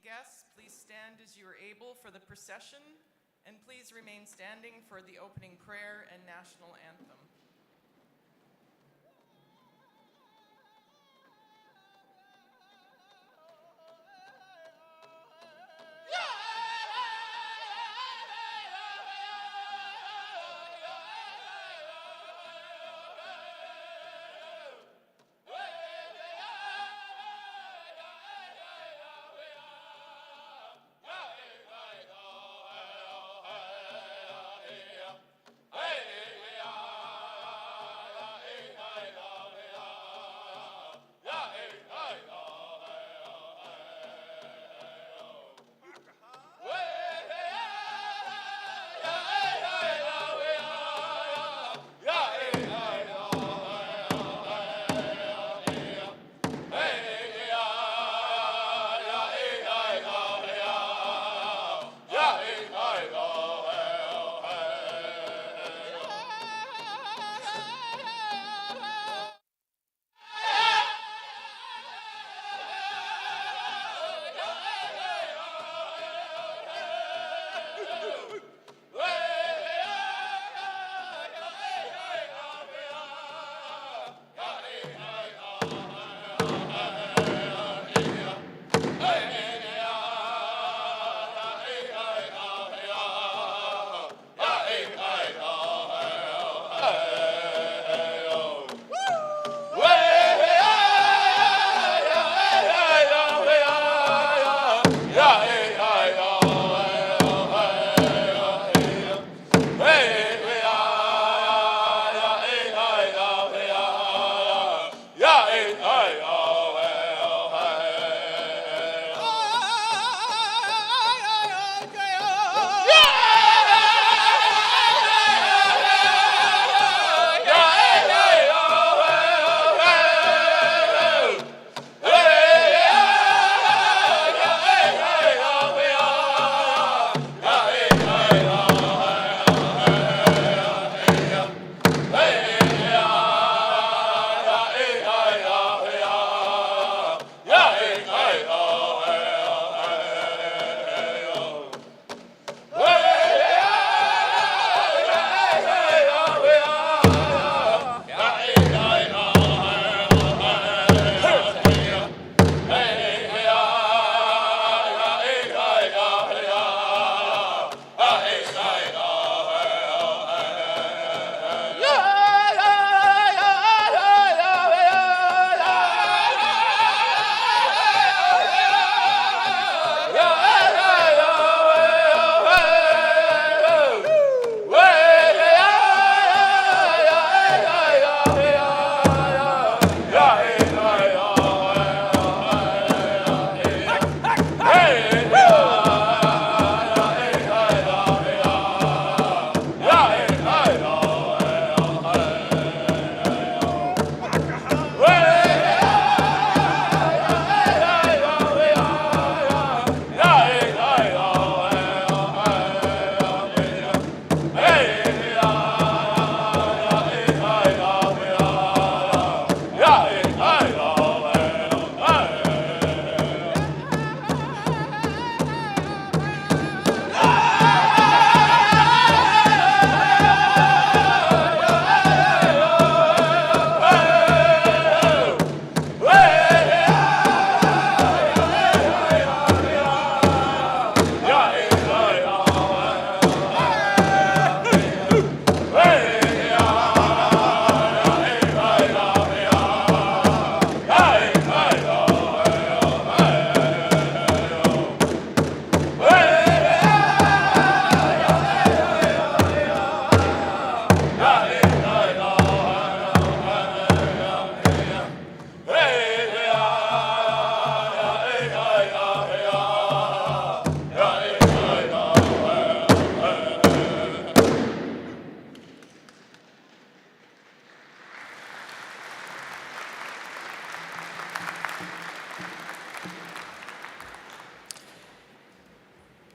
guests, please stand as you are able for the procession, and please remain standing for the opening prayer and national anthem.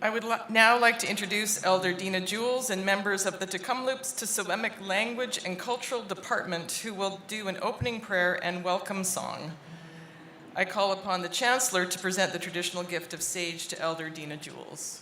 I would now like to introduce Elder Dina Jules and members of the Tecumloops Tsewemic Language and Cultural Department who will do an opening prayer and welcome song. I call upon the Chancellor to present the traditional gift of sage to Elder Dina Jules.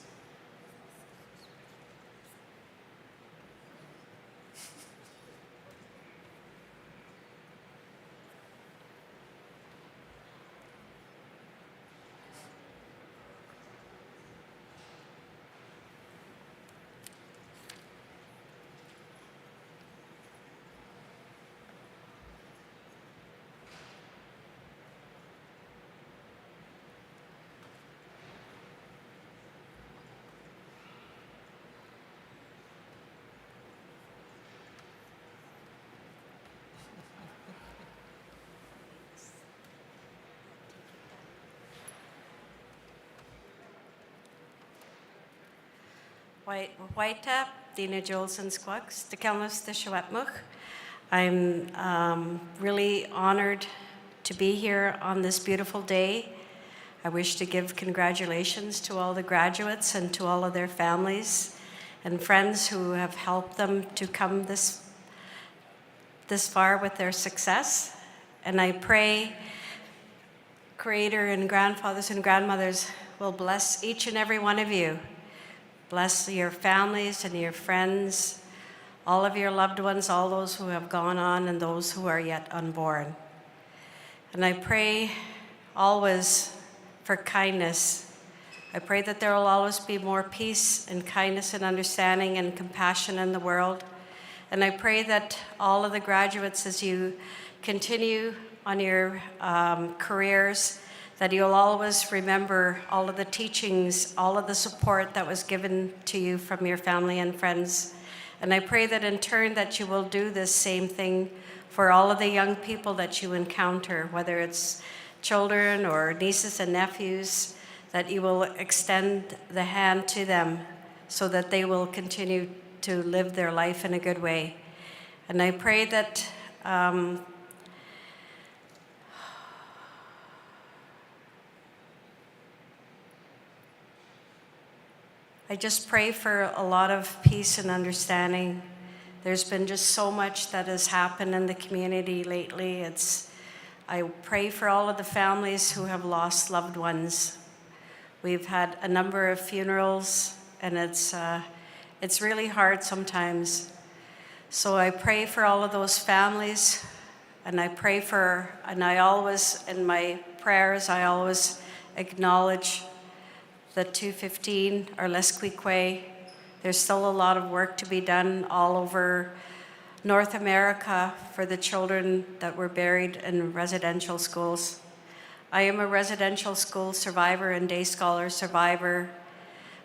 Waita, Dina Jules and Squux, the Kelmas de Shawatmuch. I'm really honored to be here on this beautiful day. I wish to give congratulations to all the graduates and to all of their families and friends who have helped them to come this far with their success. And I pray Creator and grandfathers and grandmothers will bless each and every one of you. Bless your families and your friends, all of your loved ones, all those who have gone on and those who are yet unborn. And I pray always for kindness. I pray that there will always be more peace and kindness and understanding and compassion in the world. And I pray that all of the graduates, as you continue on your careers, that you'll always remember all of the teachings, all of the support that was given to you from your family and friends. And I pray that in turn that you will do this same thing for all of the young people that you encounter, whether it's children or nieces and nephews, that you will extend the hand to them so that they will continue to live their life in a good way. And I pray that I just pray for a lot of peace and understanding. There's been just so much that has happened in the community lately. I pray for all of the families who have lost loved ones. We've had a number of funerals, and it's really hard sometimes. So I pray for all of those families, and I always, in my prayers, I always acknowledge the 215 or Lesqueque. There's still a lot of work to be done all over North America for the children that were buried in residential schools. I am a residential school survivor and day scholar survivor.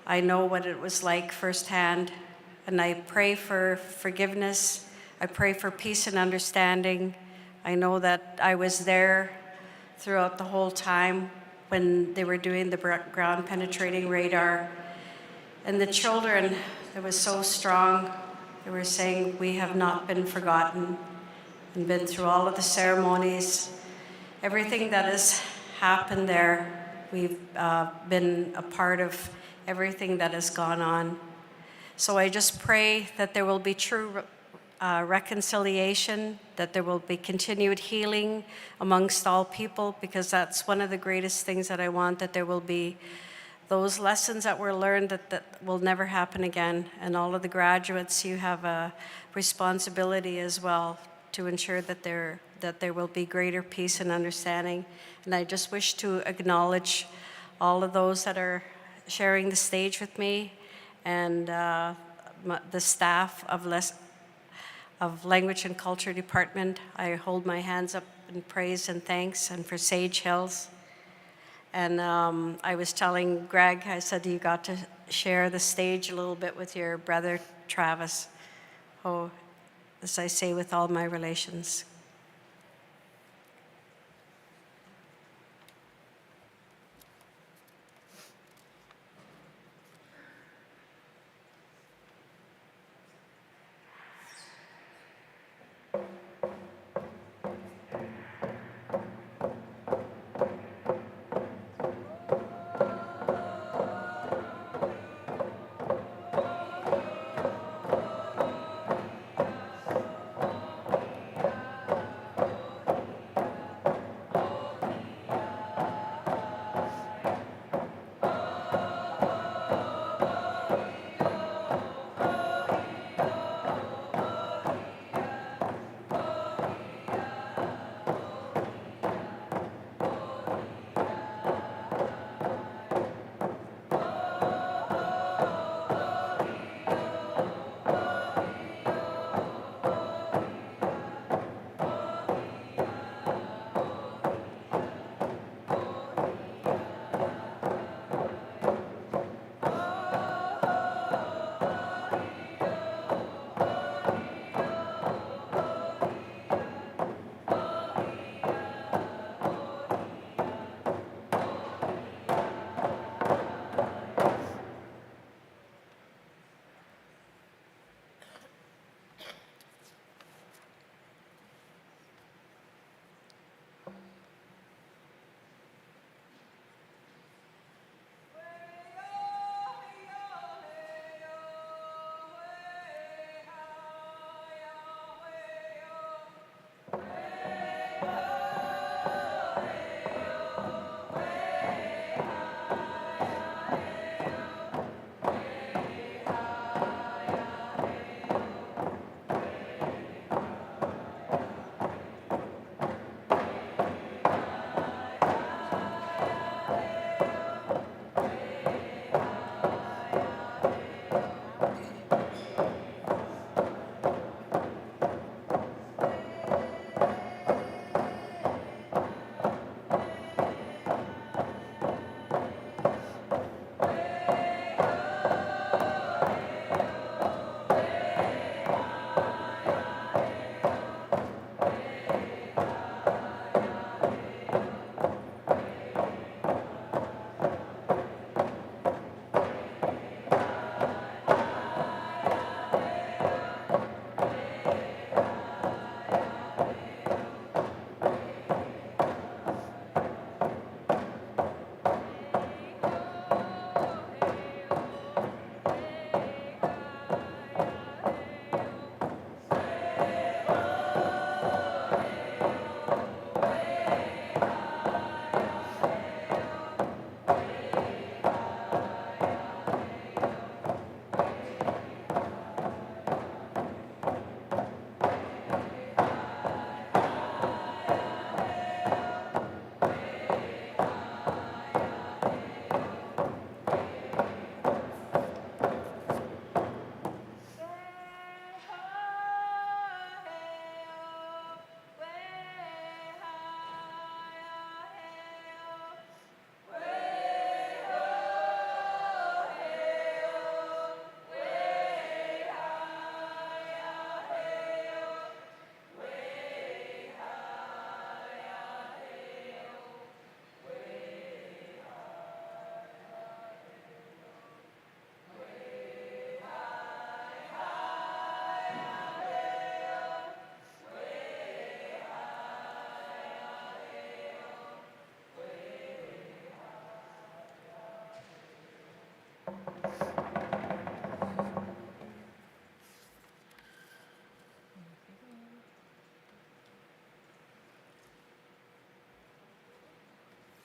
I know what it was like firsthand, and I pray for forgiveness. I pray for peace and understanding. I know that I was there throughout the whole time when they were doing the ground penetrating radar. And the children, it was so strong. They were saying, we have not been forgotten, and been through all of the ceremonies. Everything that has happened there, we've been a part of everything that has gone on. So I just pray that there will be true reconciliation, that there will be continued healing amongst all people, because that's one of the greatest things that I want, that there will be those lessons that were learned that will never happen again. And all of the graduates, you have a responsibility as well to ensure that there will be greater peace and understanding. And I just wish to acknowledge all of those that are sharing the stage with me, and the staff of Language and Culture Department. I hold my hands up in praise and thanks, and for Sage Hills. And I was telling Greg, I said, you got to share the stage a little bit with your brother, Travis. Oh, as I say with all my relations.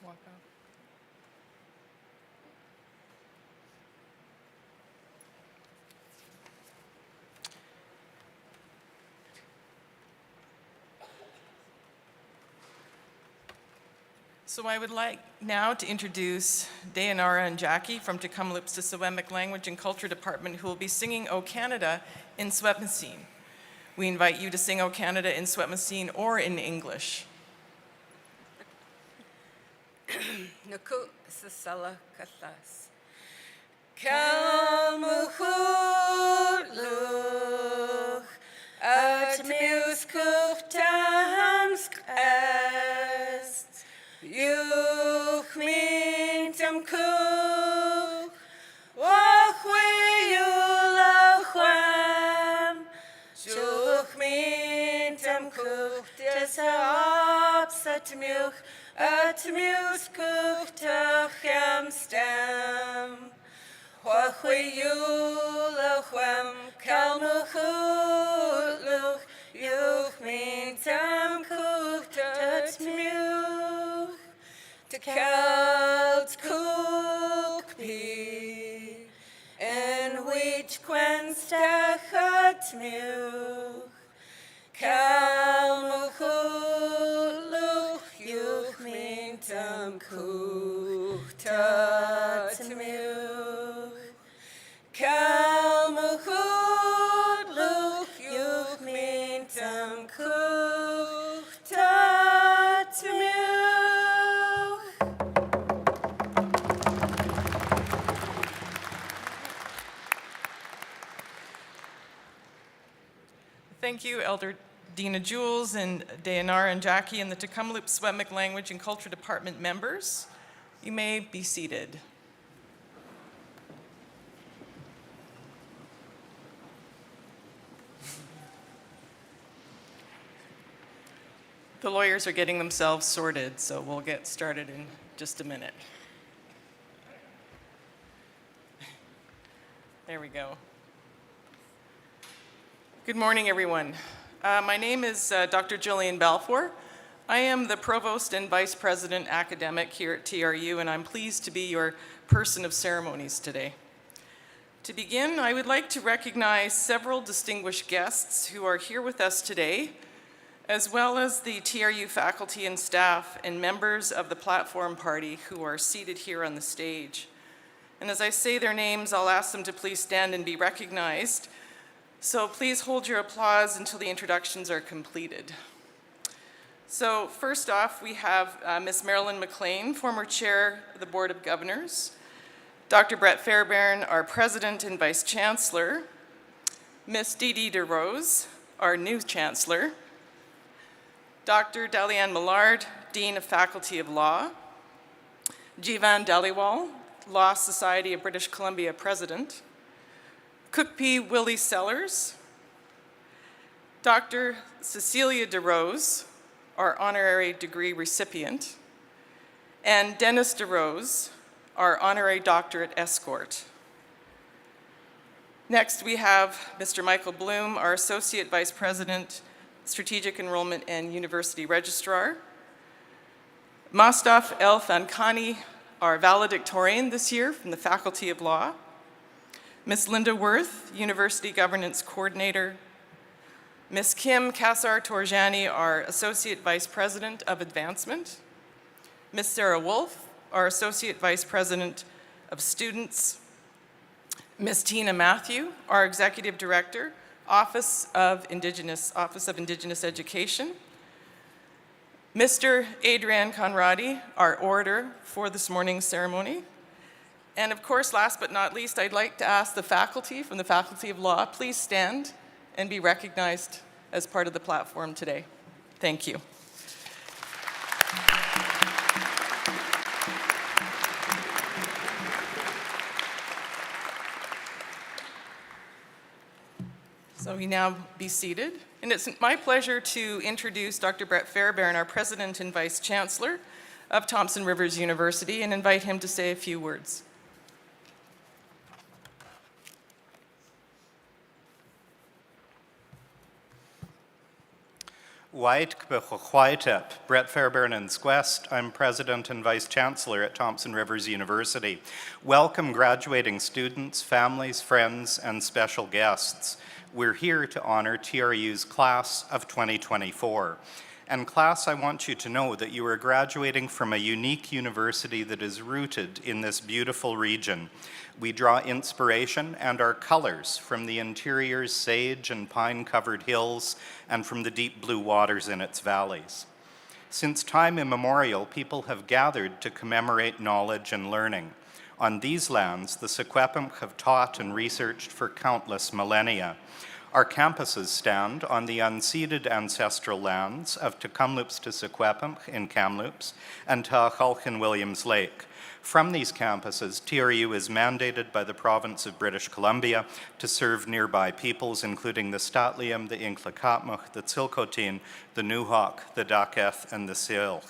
Walk out. So I would like now to introduce Dayanara and Jackie from Tecumlip's Secwepemc Language and Culture Department, who will be singing O Canada in Secwepemc. We invite you to sing O Canada in Secwepemc or in English. Nuku sasala kathas. Kalmuhuluch at muskuch tamsk est. Yuch mintam kuch. Wachwe yulachwam. Juch mintam kuch des absat much. At muskuch tachem stem. Wachwe yulachwam kalmuchuluch. Yuch mintam kuch tat much. To kalt cook be. En which quenst tachat much. Kalmuchuluch. Yuch mintam kuch tat much. Kalmuchuluch. Yuch mintam kuch tat much. Thank you, Elder Dina Jules and Dayanara and Jackie and the Tecumlip Secwepemc Language and Culture Department members. You may be seated. The lawyers are getting themselves sorted, so we'll get started in just a minute. There we go. Good morning, everyone. My name is Dr. Jillian Balfour. I am the Provost and Vice President Academic here at TRU, and I'm pleased to be your person of ceremonies today. To begin, I would like to recognize several distinguished guests who are here with us today, as well as the TRU faculty and staff and members of the platform party who are seated here on the stage. And as I say their names, I'll ask them to please stand and be recognized. So please hold your applause until the introductions are completed. So first off, we have Ms. Marilyn McLean, former chair of the Board of Governors, Dr. Brett Fairbairn, our president and vice chancellor, Ms. Dee Dee DeRose, our new chancellor, Dr. Dalian Millard, Dean of Faculty of Law, Jivan Dhaliwal, Law Society of British Columbia president, Cookpee Willie Sellers, Dr. Cecilia DeRose, our honorary degree recipient, and Dennis DeRose, our honorary doctorate escort. Next, we have Mr. Michael Bloom, our Associate Vice President, Strategic Enrollment and University Registrar, Mastaf El Fankani, our Valedictorian this year from the Faculty of Law, Ms. Linda Worth, University Governance Coordinator, Ms. Kim Kassar-Torjani, our Associate Vice President of Advancement, Ms. Sarah Wolf, our Associate Vice President of Students, Ms. Tina Matthew, our Executive Director, Office of Indigenous Education, Mr. Adrian Conradi, our orator for this morning's ceremony, and of course, last but not least, I'd like to ask the faculty from the Faculty of Law, please stand and be recognized as part of the platform today. Thank you. So we now be seated. And it's my pleasure to introduce Dr. Brett Fairbairn, our President and Vice Chancellor of Thompson Rivers University, and invite him to say a few words. Brett Fairbairn and Squest. I'm President and Vice Chancellor at Thompson Rivers University. Welcome graduating students, families, friends, and special guests. We're here to honor TRU's class of 2024. And class, I want you to know that you are graduating from a unique university that is rooted in this beautiful region. We draw inspiration and our colors from the interior's sage and pine-covered hills and from the deep blue waters in its valleys. Since time immemorial, people have gathered to commemorate knowledge and learning. On these lands, the Secwepemc have taught and researched for countless millennia. Our campuses stand on the unceded ancestral lands of Tecumloops to Secwepemc in Kamloops and Taachalch in Williams Lake. From these campuses, TRU is mandated by the province of British Columbia to serve nearby peoples, including the St'át'imc, the Inklaka'pamux, the Tsilhqot'in, the Nuxalk, the Daq'eth, and the Syilx.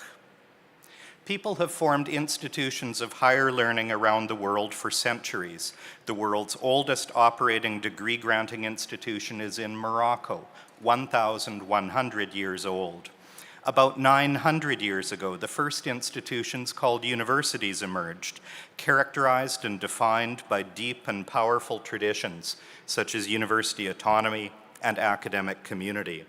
People have formed institutions of higher learning around the world for centuries. The world's oldest operating degree-granting institution is in Morocco, 1,100 years old. About 900 years ago, the first institutions called universities emerged, characterized and defined by deep and powerful traditions, such as university autonomy and academic community.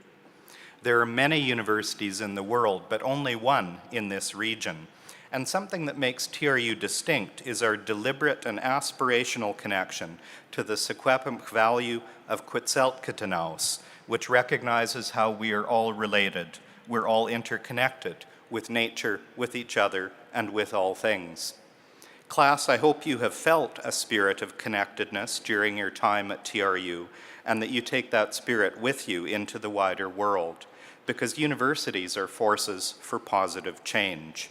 There are many universities in the world, but only one in this region. And something that makes TRU distinct is our deliberate and aspirational connection to the Secwepemc value of Quetzalcoatl, which recognizes how we are all related. We're all interconnected with nature, with each other, and with all things. Class, I hope you have felt a spirit of connectedness during your time at TRU, and that you take that spirit with you into the wider world, because universities are forces for positive change.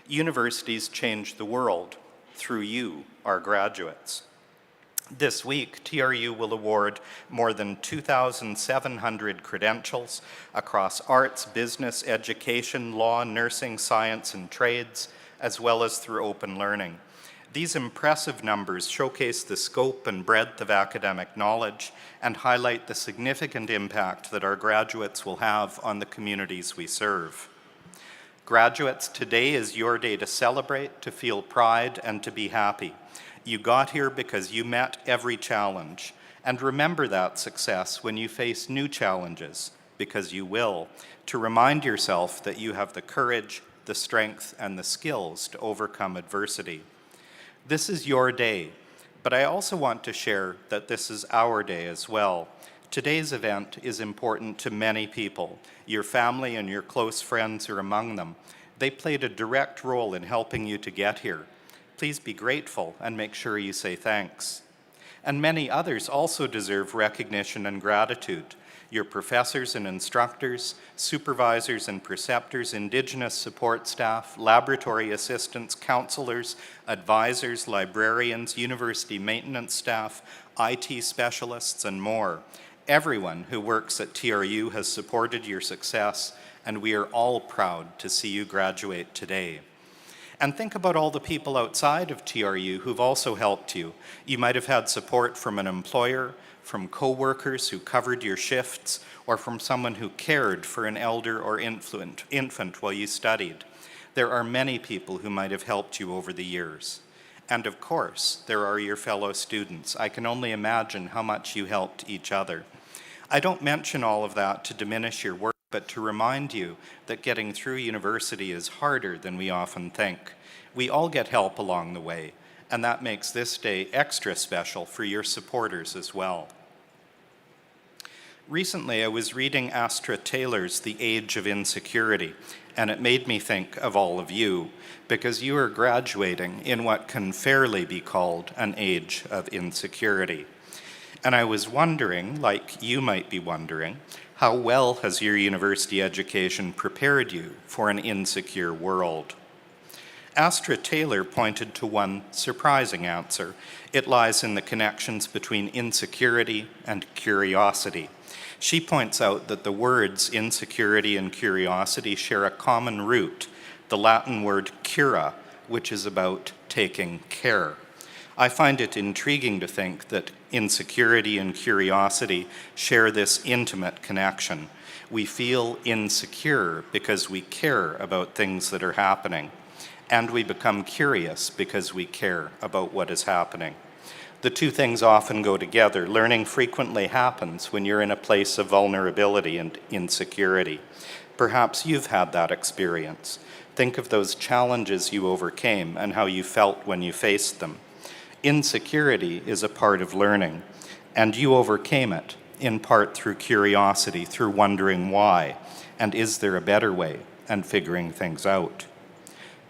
Universities change the world through you, our graduates. This week, TRU will award more than 2,700 credentials across arts, business, education, law, nursing, science, and trades, as well as through open learning. These impressive numbers showcase the scope and breadth of academic knowledge and highlight the significant impact that our graduates will have on the communities we serve. Graduates, today is your day to celebrate, to feel pride, and to be happy. You got here because you met every challenge. And remember that success when you face new challenges, because you will, to remind yourself that you have the courage, the strength, and the skills to overcome adversity. This is your day, but I also want to share that this is our day as well. Today's event is important to many people. Your family and your close friends are among them. They played a direct role in helping you to get here. Please be grateful and make sure you say thanks. And many others also deserve recognition and gratitude. Your professors and instructors, supervisors and preceptors, Indigenous support staff, laboratory assistants, counselors, advisors, librarians, university maintenance staff, IT specialists, and more. Everyone who works at TRU has supported your success, and we are all proud to see you graduate today. And think about all the people outside of TRU who've also helped you. You might have had support from an employer, from co-workers who covered your shifts, or from someone who cared for an elder or infant while you studied. There are many people who might have helped you over the years. And of course, there are your fellow students. I can only imagine how much you helped each other. I don't mention all of that to diminish your work, but to remind you that getting through university is harder than we often think. We all get help along the way, and that makes this day extra special for your supporters as well. Recently, I was reading Astra Taylor's The Age of Insecurity, and it made me think of all of you, because you are graduating in what can fairly be called an age of insecurity. And I was wondering, like you might be wondering, how well has your university education prepared you for an insecure world? Astra Taylor pointed to one surprising answer. It lies in the connections between insecurity and curiosity. She points out that the words insecurity and curiosity share a common root, the Latin word cura, which is about taking care. I find it intriguing to think that insecurity and curiosity share this intimate connection. We feel insecure because we care about things that are happening. And we become curious because we care about what is happening. The two things often go together. Learning frequently happens when you're in a place of vulnerability and insecurity. Perhaps you've had that experience. Think of those challenges you overcame and how you felt when you faced them. Insecurity is a part of learning, and you overcame it, in part through curiosity, through wondering why, and is there a better way, and figuring things out.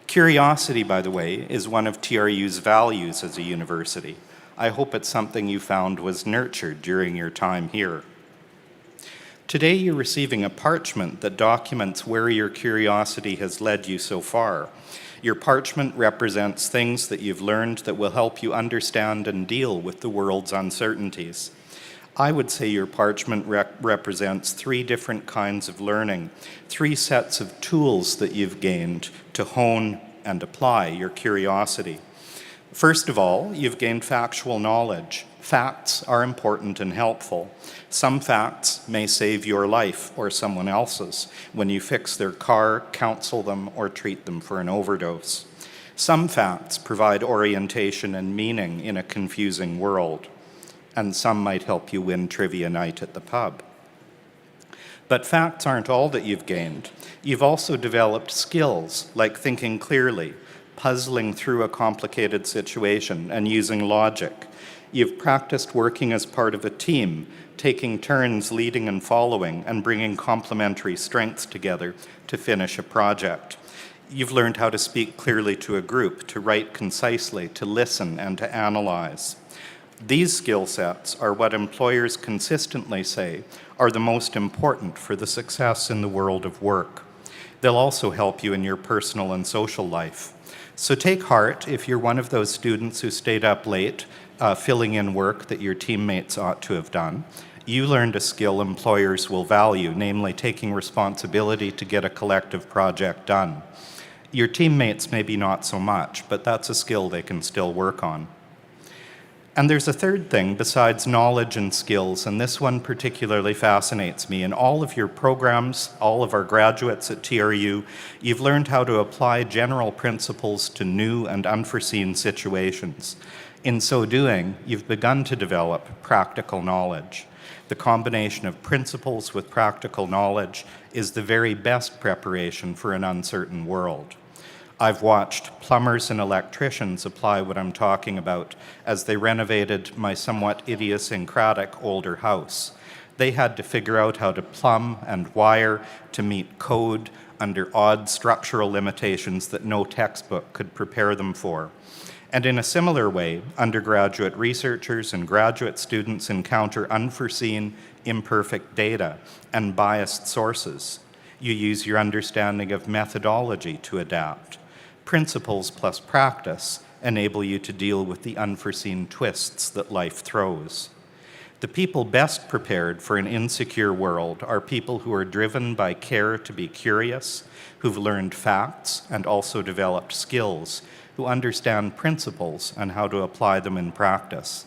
Curiosity, by the way, is one of TRU's values as a university. I hope it's something you found was nurtured during your time here. Today you're receiving a parchment that documents where your curiosity has led you so far. Your parchment represents things that you've learned that will help you understand and deal with the world's uncertainties. I would say your parchment represents 3 different kinds of learning, 3 sets of tools that you've gained to hone and apply your curiosity. First of all, you've gained factual knowledge. Facts are important and helpful. Some facts may save your life or someone else's when you fix their car, counsel them, or treat them for an overdose. Some facts provide orientation and meaning in a confusing world, and some might help you win trivia night at the pub. But facts aren't all that you've gained. You've also developed skills like thinking clearly, puzzling through a complicated situation, and using logic. You've practiced working as part of a team, taking turns leading and following, and bringing complementary strengths together to finish a project. You've learned how to speak clearly to a group, to write concisely, to listen, and to analyze. These skill sets are what employers consistently say are the most important for the success in the world of work. They'll also help you in your personal and social life. So take heart if you're one of those students who stayed up late, filling in work that your teammates ought to have done. You learned a skill employers will value, namely taking responsibility to get a collective project done. Your teammates maybe not so much, but that's a skill they can still work on. And there's a third thing besides knowledge and skills, and this one particularly fascinates me. In all of your programs, all of our graduates at TRU, you've learned how to apply general principles to new and unforeseen situations. In so doing, you've begun to develop practical knowledge. The combination of principles with practical knowledge is the very best preparation for an uncertain world. I've watched plumbers and electricians apply what I'm talking about as they renovated my somewhat idiosyncratic older house. They had to figure out how to plumb and wire to meet code under odd structural limitations that no textbook could prepare them for. And in a similar way, undergraduate researchers and graduate students encounter unforeseen, imperfect data and biased sources. You use your understanding of methodology to adapt. Principles plus practice enable you to deal with the unforeseen twists that life throws. The people best prepared for an insecure world are people who are driven by care to be curious, who've learned facts and also developed skills, who understand principles and how to apply them in practice.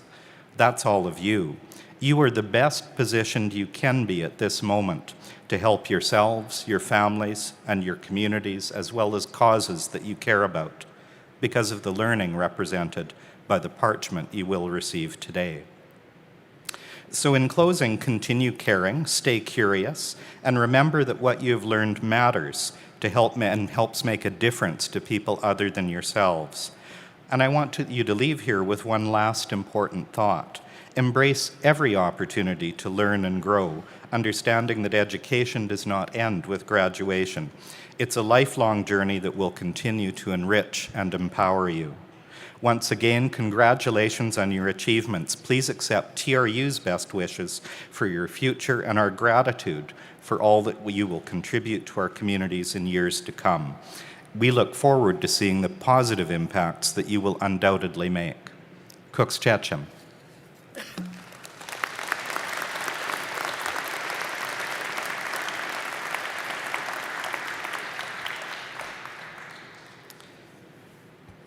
That's all of you. You are the best positioned you can be at this moment to help yourselves, your families, and your communities, as well as causes that you care about, because of the learning represented by the parchment you will receive today. So in closing, continue caring, stay curious, and remember that what you have learned matters to help and helps make a difference to people other than yourselves. And I want you to leave here with one last important thought. Embrace every opportunity to learn and grow, understanding that education does not end with graduation. It's a lifelong journey that will continue to enrich and empower you. Once again, congratulations on your achievements. Please accept TRU's best wishes for your future and our gratitude for all that you will contribute to our communities in years to come. We look forward to seeing the positive impacts that you will undoubtedly make. Cooks Checham.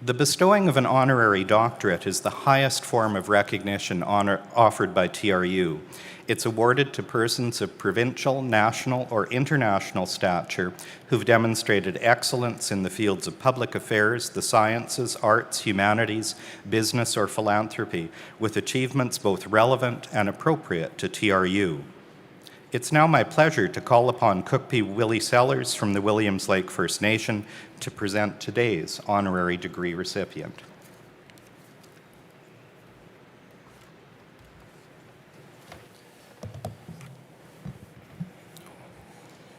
The bestowing of an honorary doctorate is the highest form of recognition offered by TRU. It's awarded to persons of provincial, national, or international stature who've demonstrated excellence in the fields of public affairs, the sciences, arts, humanities, business, or philanthropy, with achievements both relevant and appropriate to TRU. It's now my pleasure to call upon Cookpee Willie Sellers from the Williams Lake First Nation to present today's honorary degree recipient.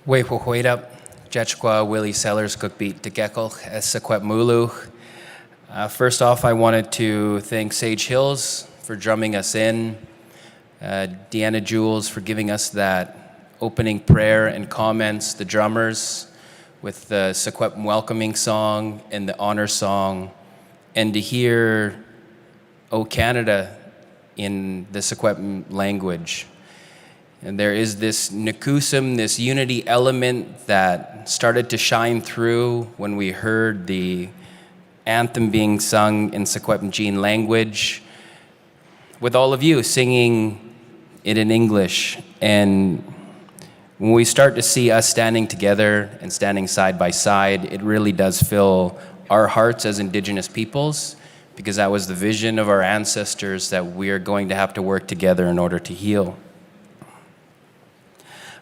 Wehwehwedap, Jetchqua Willie Sellers Cookbeat Tegekel Esequet Mulu. First off, I wanted to thank Sage Hills for drumming us in, Deanna Jules for giving us that opening prayer and comments, the drummers with the Sequep welcoming song and the honor song, and to hear O Canada in the Sequep language. And there is this Nakusum, this unity element that started to shine through when we heard the anthem being sung in Secwepemcin language, with all of you singing it in English. And when we start to see us standing together and standing side by side, it really does fill our hearts as Indigenous peoples, because that was the vision of our ancestors, that we are going to have to work together in order to heal.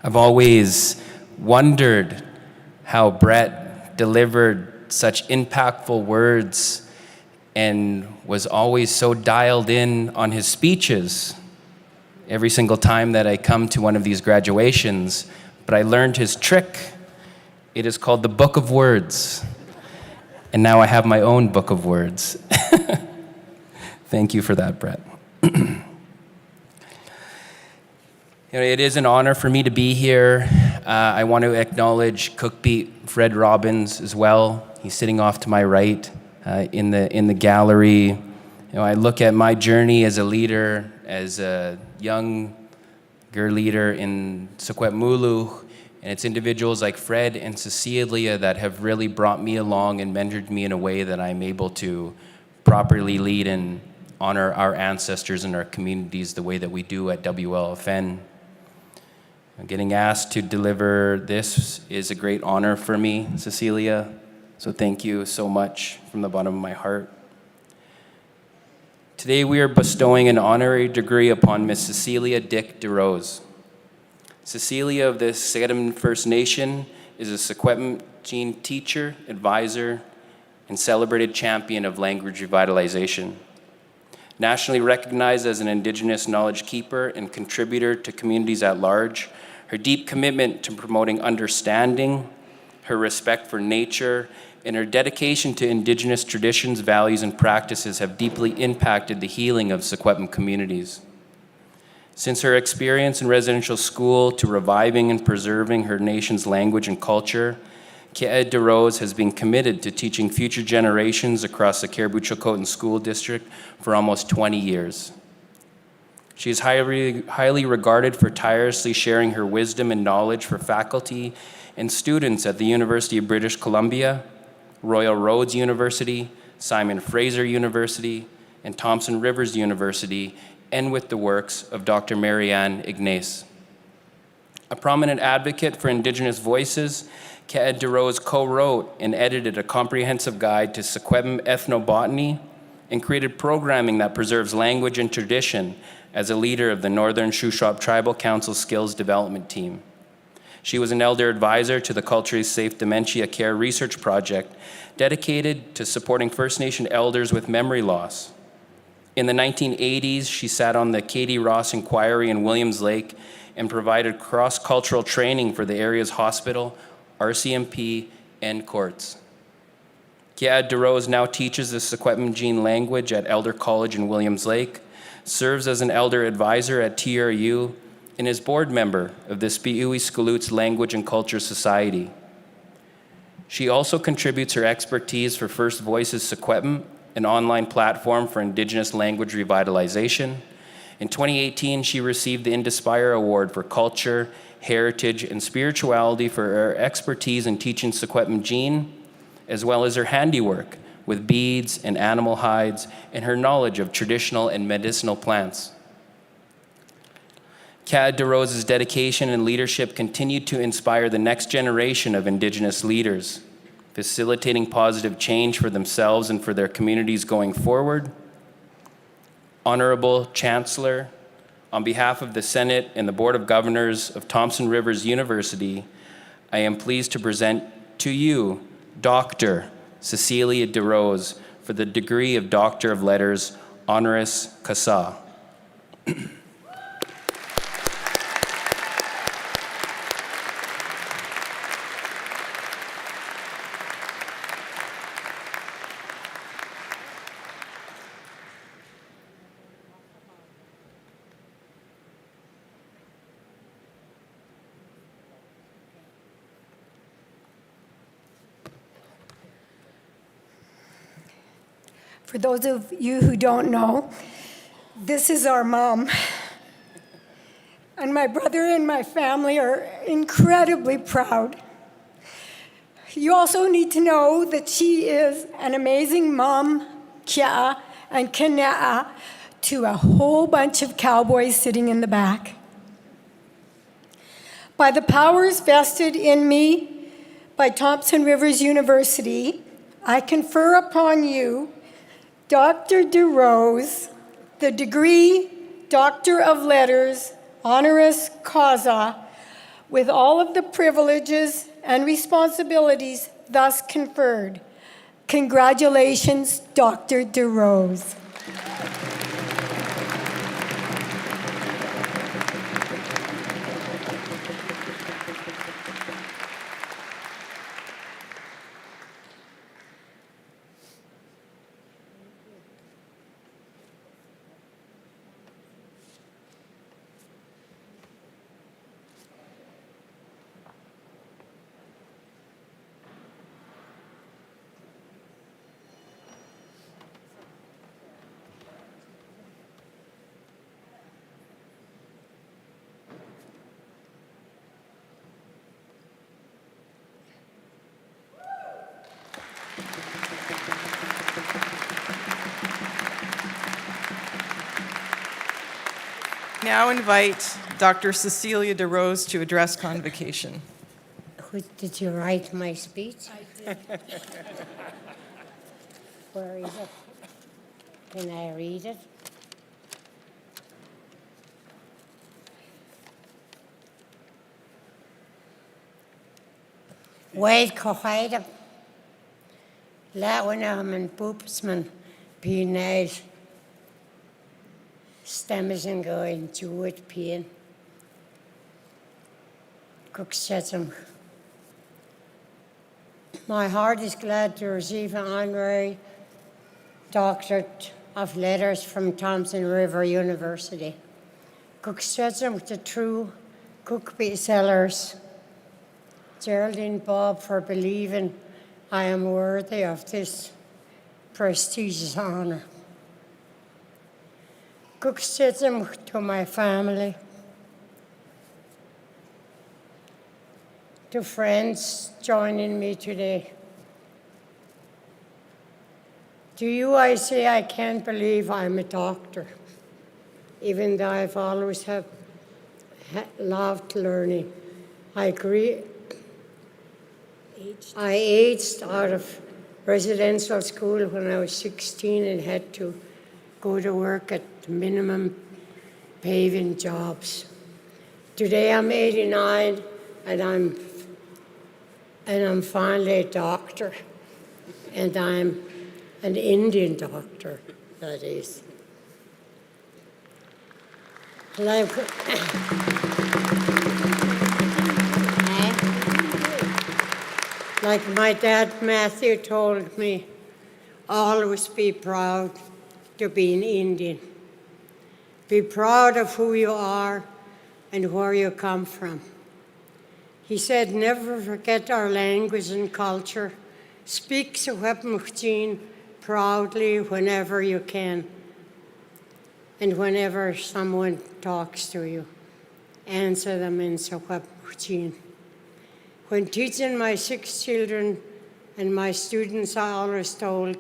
I've always wondered how Brett delivered such impactful words and was always so dialed in on his speeches every single time that I come to one of these graduations. But I learned his trick. It is called the Book of Words. And now I have my own Book of Words. Thank you for that, Brett. It is an honor for me to be here. I want to acknowledge Cookbeat Fred Robbins as well. He's sitting off to my right in the gallery. I look at my journey as a leader, as a younger leader in Secwepemulu, and it's individuals like Fred and Cecilia that have really brought me along and mentored me in a way that I'm able to properly lead and honor our ancestors and our communities the way that we do at WLFN. Getting asked to deliver this is a great honor for me, Cecilia, so thank you so much from the bottom of my heart. Today we are bestowing an honorary degree upon Miss Cecilia Dick DeRose. Cecilia of the Secwepemc First Nation is a Secwepemcin teacher, advisor, and celebrated champion of language revitalization. Nationally recognized as an Indigenous knowledge keeper and contributor to communities at large, her deep commitment to promoting understanding, her respect for nature, and her dedication to Indigenous traditions, values, and practices have deeply impacted the healing of Secwepemc communities. Since her experience in residential school to reviving and preserving her nation's language and culture, Ke'ed DeRose has been committed to teaching future generations across the Caribou-Chilcotin School District for almost 20 years. She is highly regarded for tirelessly sharing her wisdom and knowledge for faculty and students at the University of British Columbia, Royal Roads University, Simon Fraser University, and Thompson Rivers University, and with the works of Dr. Marianne Ignace. A prominent advocate for Indigenous voices, Ke'ed DeRose co-wrote and edited a comprehensive guide to Secwepemc ethnobotany and created programming that preserves language and tradition as a leader of the Northern Shuswap Tribal Council Skills Development Team. She was an elder advisor to the Culturally Safe Dementia Care Research Project, dedicated to supporting First Nation elders with memory loss. In the 1980s, she sat on the Katie Ross Inquiry in Williams Lake and provided cross-cultural training for the area's hospital, RCMP, and courts. Ke'ed DeRose now teaches the Secwepemcin language at Elder College in Williams Lake, serves as an elder advisor at TRU, and is board member of the Spi'ui Skaloots Language and Culture Society. She also contributes her expertise for First Voices Secwepemc, an online platform for Indigenous language revitalization. In 2018, she received the Indispire Award for Culture, Heritage, and Spirituality for her expertise in teaching Secwepemcin, as well as her handiwork with beads and animal hides and her knowledge of traditional and medicinal plants. Kat DeRose's dedication and leadership continued to inspire the next generation of Indigenous leaders, facilitating positive change for themselves and for their communities going forward. Honorable Chancellor, on behalf of the Senate and the Board of Governors of Thompson Rivers University, I am pleased to present to you Dr. Cecilia DeRose for the degree of Doctor of Letters, honoris causa. For those of you who don't know, this is our mom. And my brother and my family are incredibly proud. You also need to know that she is an amazing mom, kia, and kanea to a whole bunch of cowboys sitting in the back. By the powers vested in me by Thompson Rivers University, I confer upon you, Dr. DeRose, the degree Doctor of Letters, honoris causa, with all of the privileges and responsibilities thus conferred. Congratulations, Dr. DeRose. Now invite Dr. Cecilia DeRose to address Convocation. Did you write my speech? I did. Where is it? Can I read it? Wade Cohaida, Lawanam and Boopsman, Pinage, Stemmes and going to it, Pien, Cooksetum. My heart is glad to receive an honorary Doctorate of Letters from Thompson River University. Cooksetum, the TRU Cook Sellers. Geraldine Bob for believing I am worthy of this prestigious honor. Cooksetum to my family, to friends joining me today. To you I say I can't believe I'm a doctor, even though I've always loved learning. I aged out of residential school when I was 16 and had to go to work at minimum paving jobs. Today I'm 89 and I'm finally a doctor, and I'm an Indian doctor, that is. Like my dad Matthew told me, always be proud to be an Indian. Be proud of who you are and where you come from. He said, never forget our language and culture. Speak Sewepmuchteen proudly whenever you can. And whenever someone talks to you, answer them in Sewepmuchteen. When teaching my 6 children and my students, I always told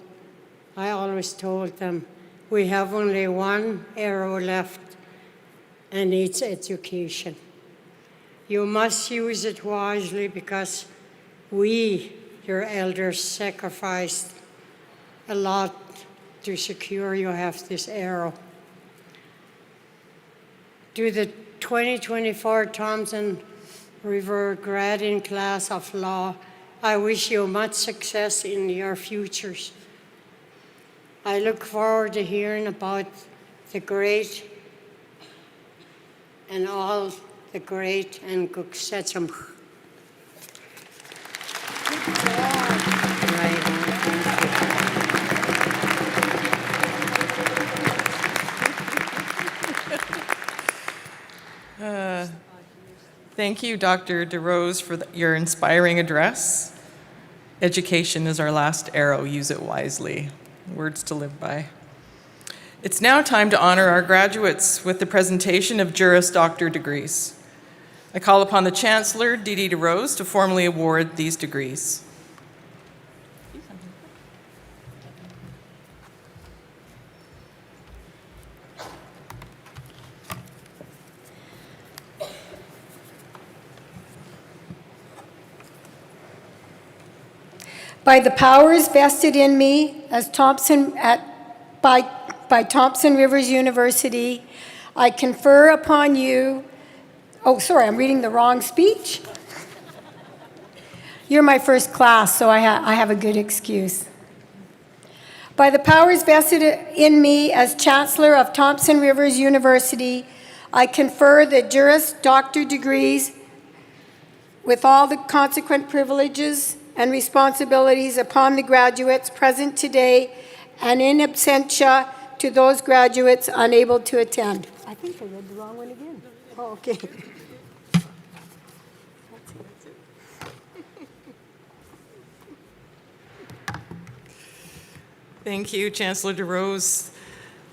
I always told them, we have only one arrow left, and it's education. You must use it wisely because we, your elders, sacrificed a lot to secure you have this arrow. To the 2024 Thompson River graduating class of law, I wish you much success in your futures. I look forward to hearing about the great and all the great and good sets of Thank you, Dr. DeRose, for your inspiring address. Education is our last arrow. Use it wisely. Words to live by. It's now time to honor our graduates with the presentation of Juris Doctor degrees. I call upon the Chancellor, Dee DeRose, to formally award these degrees. By the powers vested in me as by Thompson Rivers University, I confer upon you, oh, sorry, I'm reading the wrong speech. You're my first class, so I have a good excuse. By the powers vested in me as Chancellor of Thompson Rivers University, I confer the Juris Doctor degrees with all the consequent privileges and responsibilities upon the graduates present today and in absentia to those graduates unable to attend. I think I read the wrong one again. Oh, okay. Thank you, Chancellor DeRose.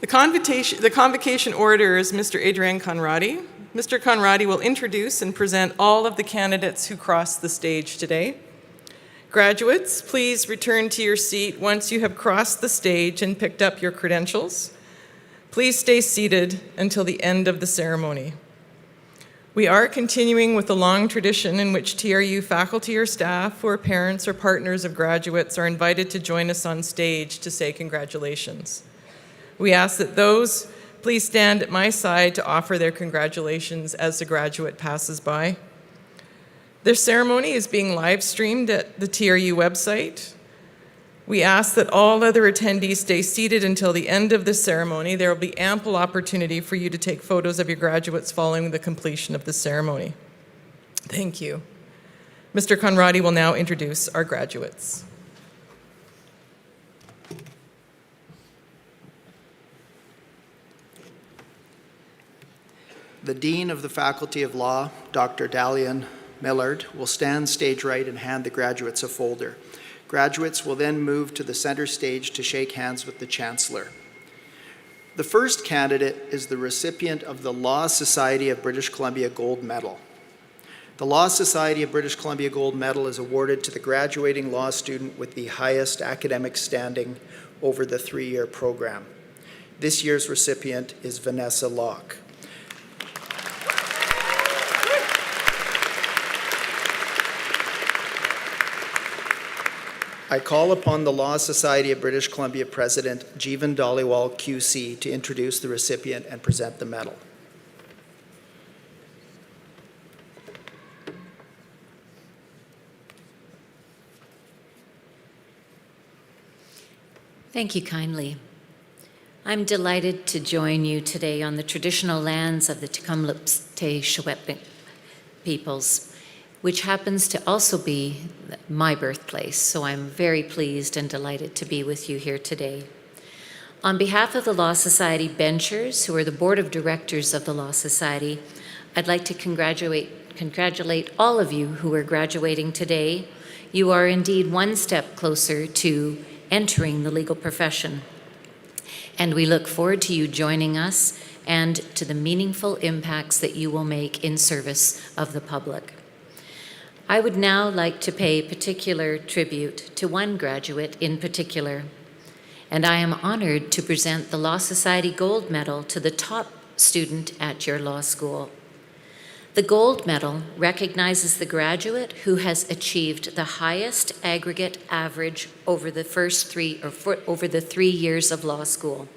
The convocation orator is Mr. Adrian Conradi. Mr. Conradi will introduce and present all of the candidates who crossed the stage today. Graduates, please return to your seat once you have crossed the stage and picked up your credentials. Please stay seated until the end of the ceremony. We are continuing with a long tradition in which TRU faculty or staff or parents or partners of graduates are invited to join us on stage to say congratulations. We ask that those please stand at my side to offer their congratulations as the graduate passes by. This ceremony is being live streamed at the TRU website. We ask that all other attendees stay seated until the end of the ceremony. There will be ample opportunity for you to take photos of your graduates following the completion of the ceremony. Thank you. Mr. Conradi will now introduce our graduates. The Dean of the Faculty of Law, Dr. Dalian Millard, will stand stage right and hand the graduates a folder. Graduates will then move to the center stage to shake hands with the Chancellor. The first candidate is the recipient of the Law Society of British Columbia Gold Medal. The Law Society of British Columbia Gold Medal is awarded to the graduating law student with the highest academic standing over the 3-year program. This year's recipient is Vanessa Locke. I call upon the Law Society of British Columbia President Jeevan Dhaliwal QC to introduce the recipient and present the medal. Thank you kindly. I'm delighted to join you today on the traditional lands of the Tecumseh peoples, which happens to also be my birthplace, so I'm very pleased and delighted to be with you here today. On behalf of the Law Society benchers, who are the board of directors of the Law Society, I'd like to congratulate all of you who are graduating today. You are indeed one step closer to entering the legal profession, and we look forward to you joining us and to the meaningful impacts that you will make in service of the public. I would now like to pay particular tribute to one graduate in particular, and I am honored to present the Law Society Gold Medal to the top student at your law school. The Gold Medal recognizes the graduate who has achieved the highest aggregate average over the over the 3 years of law school.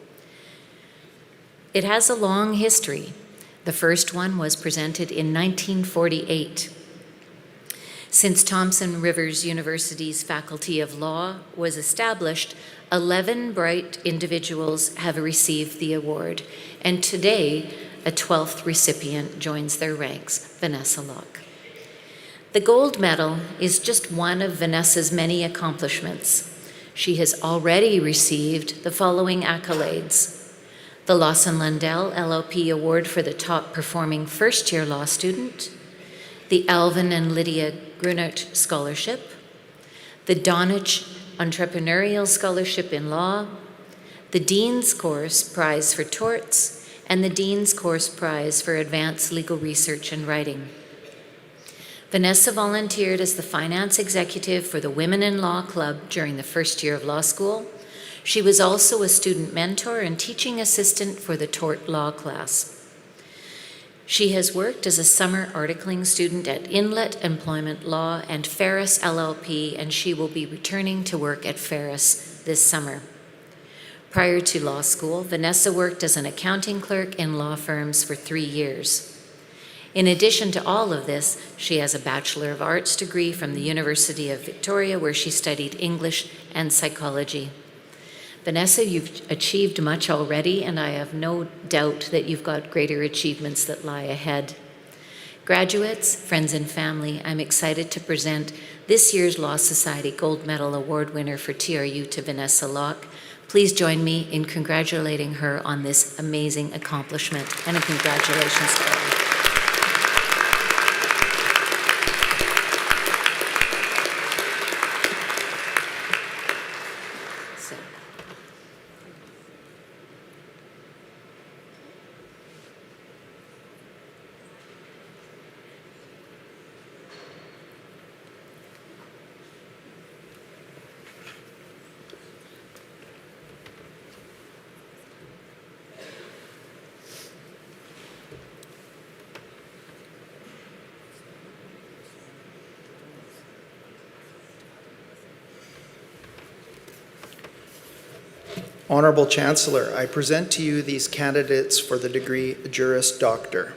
It has a long history. The first one was presented in 1948. Since Thompson Rivers University's Faculty of Law was established, 11 bright individuals have received the award, and today, a 12th recipient joins their ranks, Vanessa Locke. The gold medal is just one of Vanessa's many accomplishments. She has already received the following accolades: the Lawson Lundell LLP Award for the top performing first-year law student, the Alvin and Lydia Grunert Scholarship, the Donich Entrepreneurial Scholarship in Law, the Dean's Course Prize for Torts, and the Dean's Course Prize for Advanced Legal Research and Writing. Vanessa volunteered as the finance executive for the Women in Law Club during the first year of law school. She was also a student mentor and teaching assistant for the tort law class. She has worked as a summer articling student at Inlet Employment Law and Ferris LLP, and she will be returning to work at Ferris this summer. Prior to law school, Vanessa worked as an accounting clerk in law firms for 3 years. In addition to all of this, she has a Bachelor of Arts degree from the University of Victoria, where she studied English and psychology. Vanessa, you've achieved much already, and I have no doubt that you've got greater achievements that lie ahead. Graduates, friends, and family, I'm excited to present this year's Law Society Gold Medal Award winner for TRU to Vanessa Locke. Please join me in congratulating her on this amazing accomplishment, and congratulations to her. Honorable Chancellor, I present to you these candidates for the degree Juris Doctor.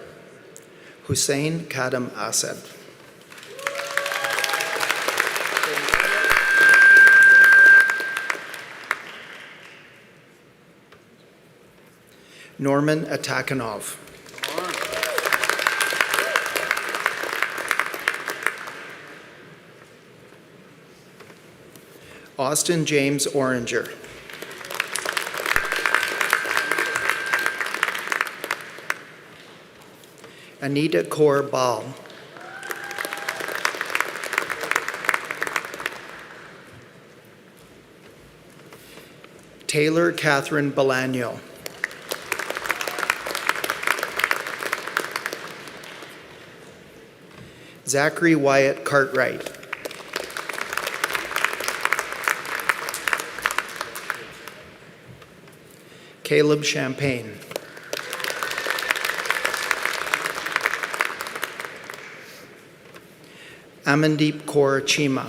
Hussein Kadam Asad. Norman Atakanov. Austin James Oranger. Anita Kaur Bal. Taylor Catherine Bolaño. Zachary Wyatt Cartwright. Caleb Champagne. Amandeep Kaur Chima.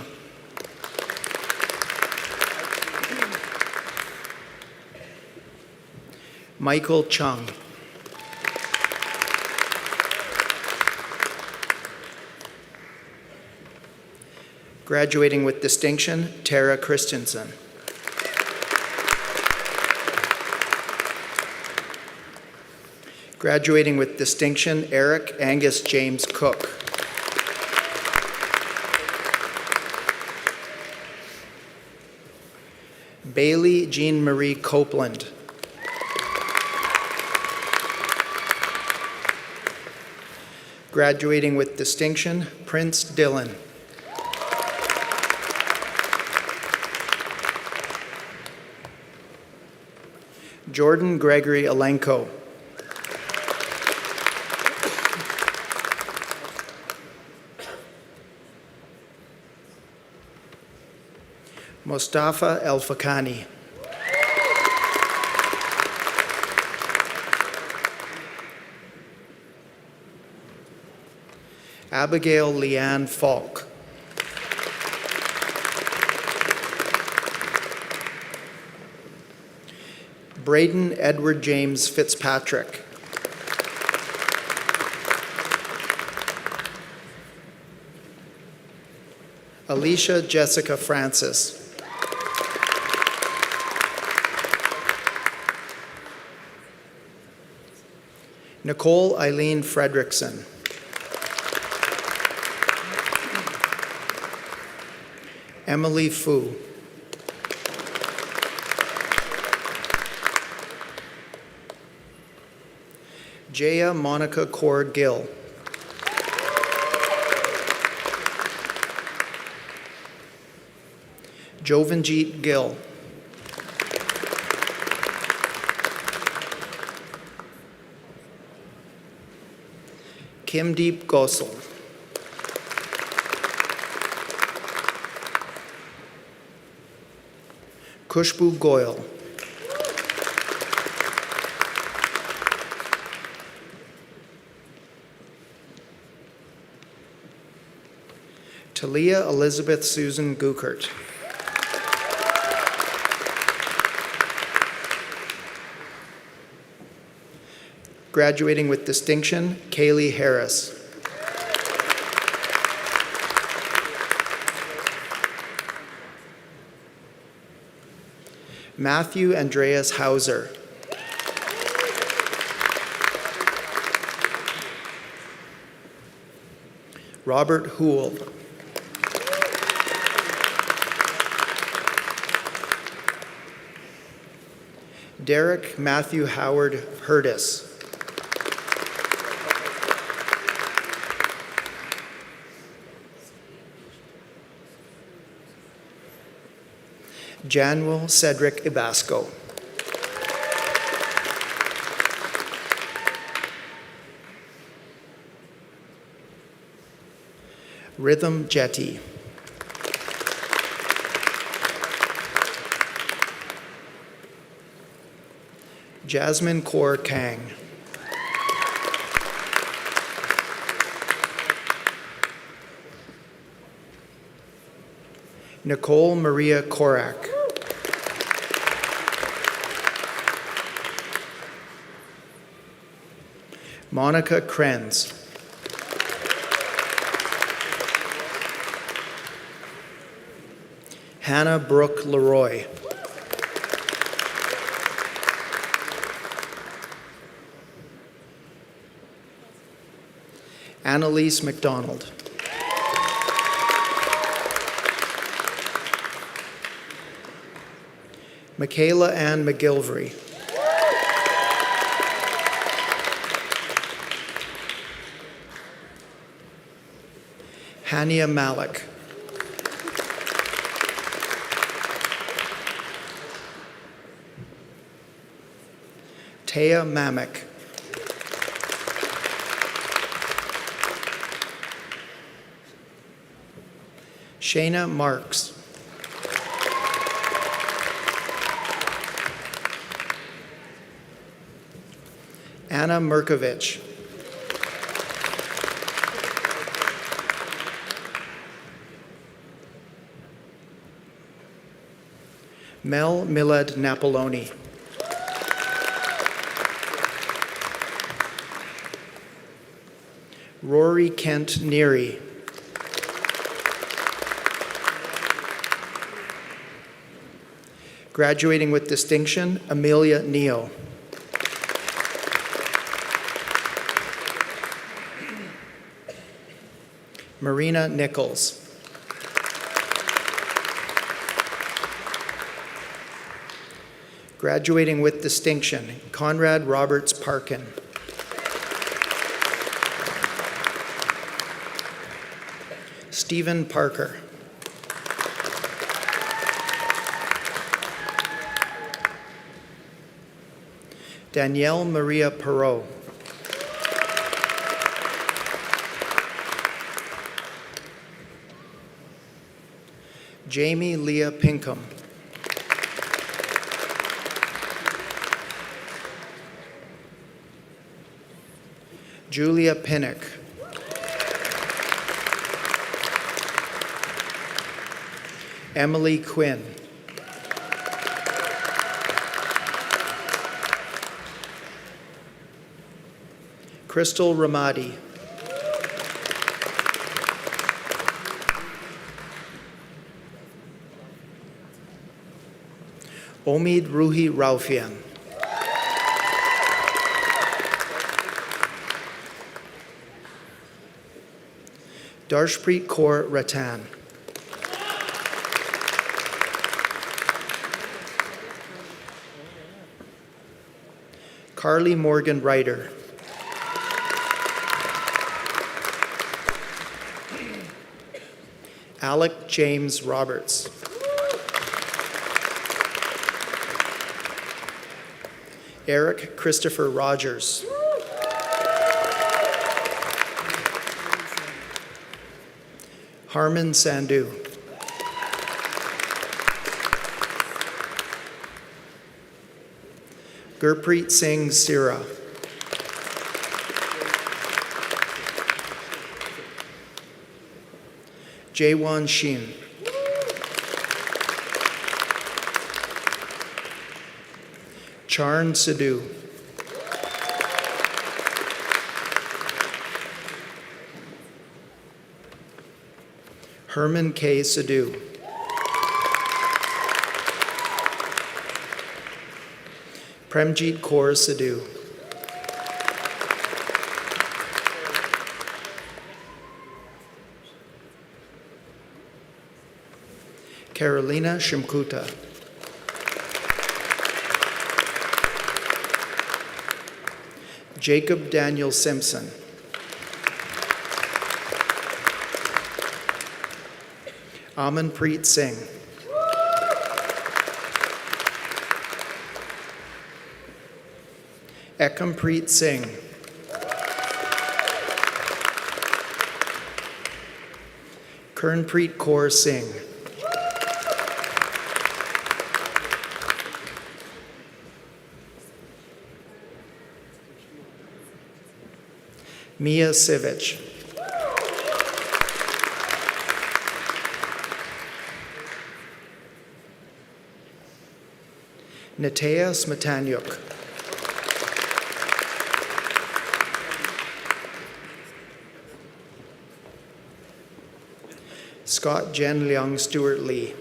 Michael Chung. Graduating with distinction, Tara Christensen. Graduating with distinction, Eric Angus James Cook. Bailey Jean Marie Copeland. Graduating with distinction, Prince Dylan. Jordan Gregory Alenko. Mustafa El Fakani. Abigail Leanne Falk. Braden Edward James Fitzpatrick. Alicia Jessica Francis. Nicole Eileen Fredrickson. Emily Fu. Jaya Monica Cord Gill. Jovenjeet Gill. Kimdeep Gosal. Kushbu Goyal. Talia Elizabeth Susan Gukert. Graduating with distinction, Kaylee Harris. Matthew Andreas Hauser. Robert Houle. Derek Matthew Howard Hurtis. Januel Cedric Ibasco. Rhythm Jetty. Jasmine Kaur Kang. Nicole Maria Korak. Monica Krenz. Hannah Brooke Leroy. Annalise McDonald. Michaela Ann McGilvery. Hania Malik. Taya Mamek. Shayna Marks. Anna Merkovich. Mel Milad Napoloni. Rory Kent Neary. Graduating with distinction, Amelia Neo. Marina Nichols. Graduating with distinction, Conrad Roberts Parkin. Stephen Parker. Danielle Maria Perot. Jamie Leah Pinkham. Julia Pinnock. Emily Quinn. Crystal Ramadi. Omid Ruhi Raufian. Darshpreet Kaur Ratan. Carly Morgan Ryder. Alec James Roberts. Eric Christopher Rogers. Harman Sandhu. Gurpreet Singh Sira. Jaewon Shin. Charn Sidhu. Herman K. Sidhu. Premjeet Kaur Sidhu. Carolina Shimkuta. Jacob Daniel Simpson. Amanpreet Singh. Ekampreet Singh. Kernpreet Kaur Singh. Mia Sivich. Natea Smetanyuk. Scott Jen Leung Stewart Lee.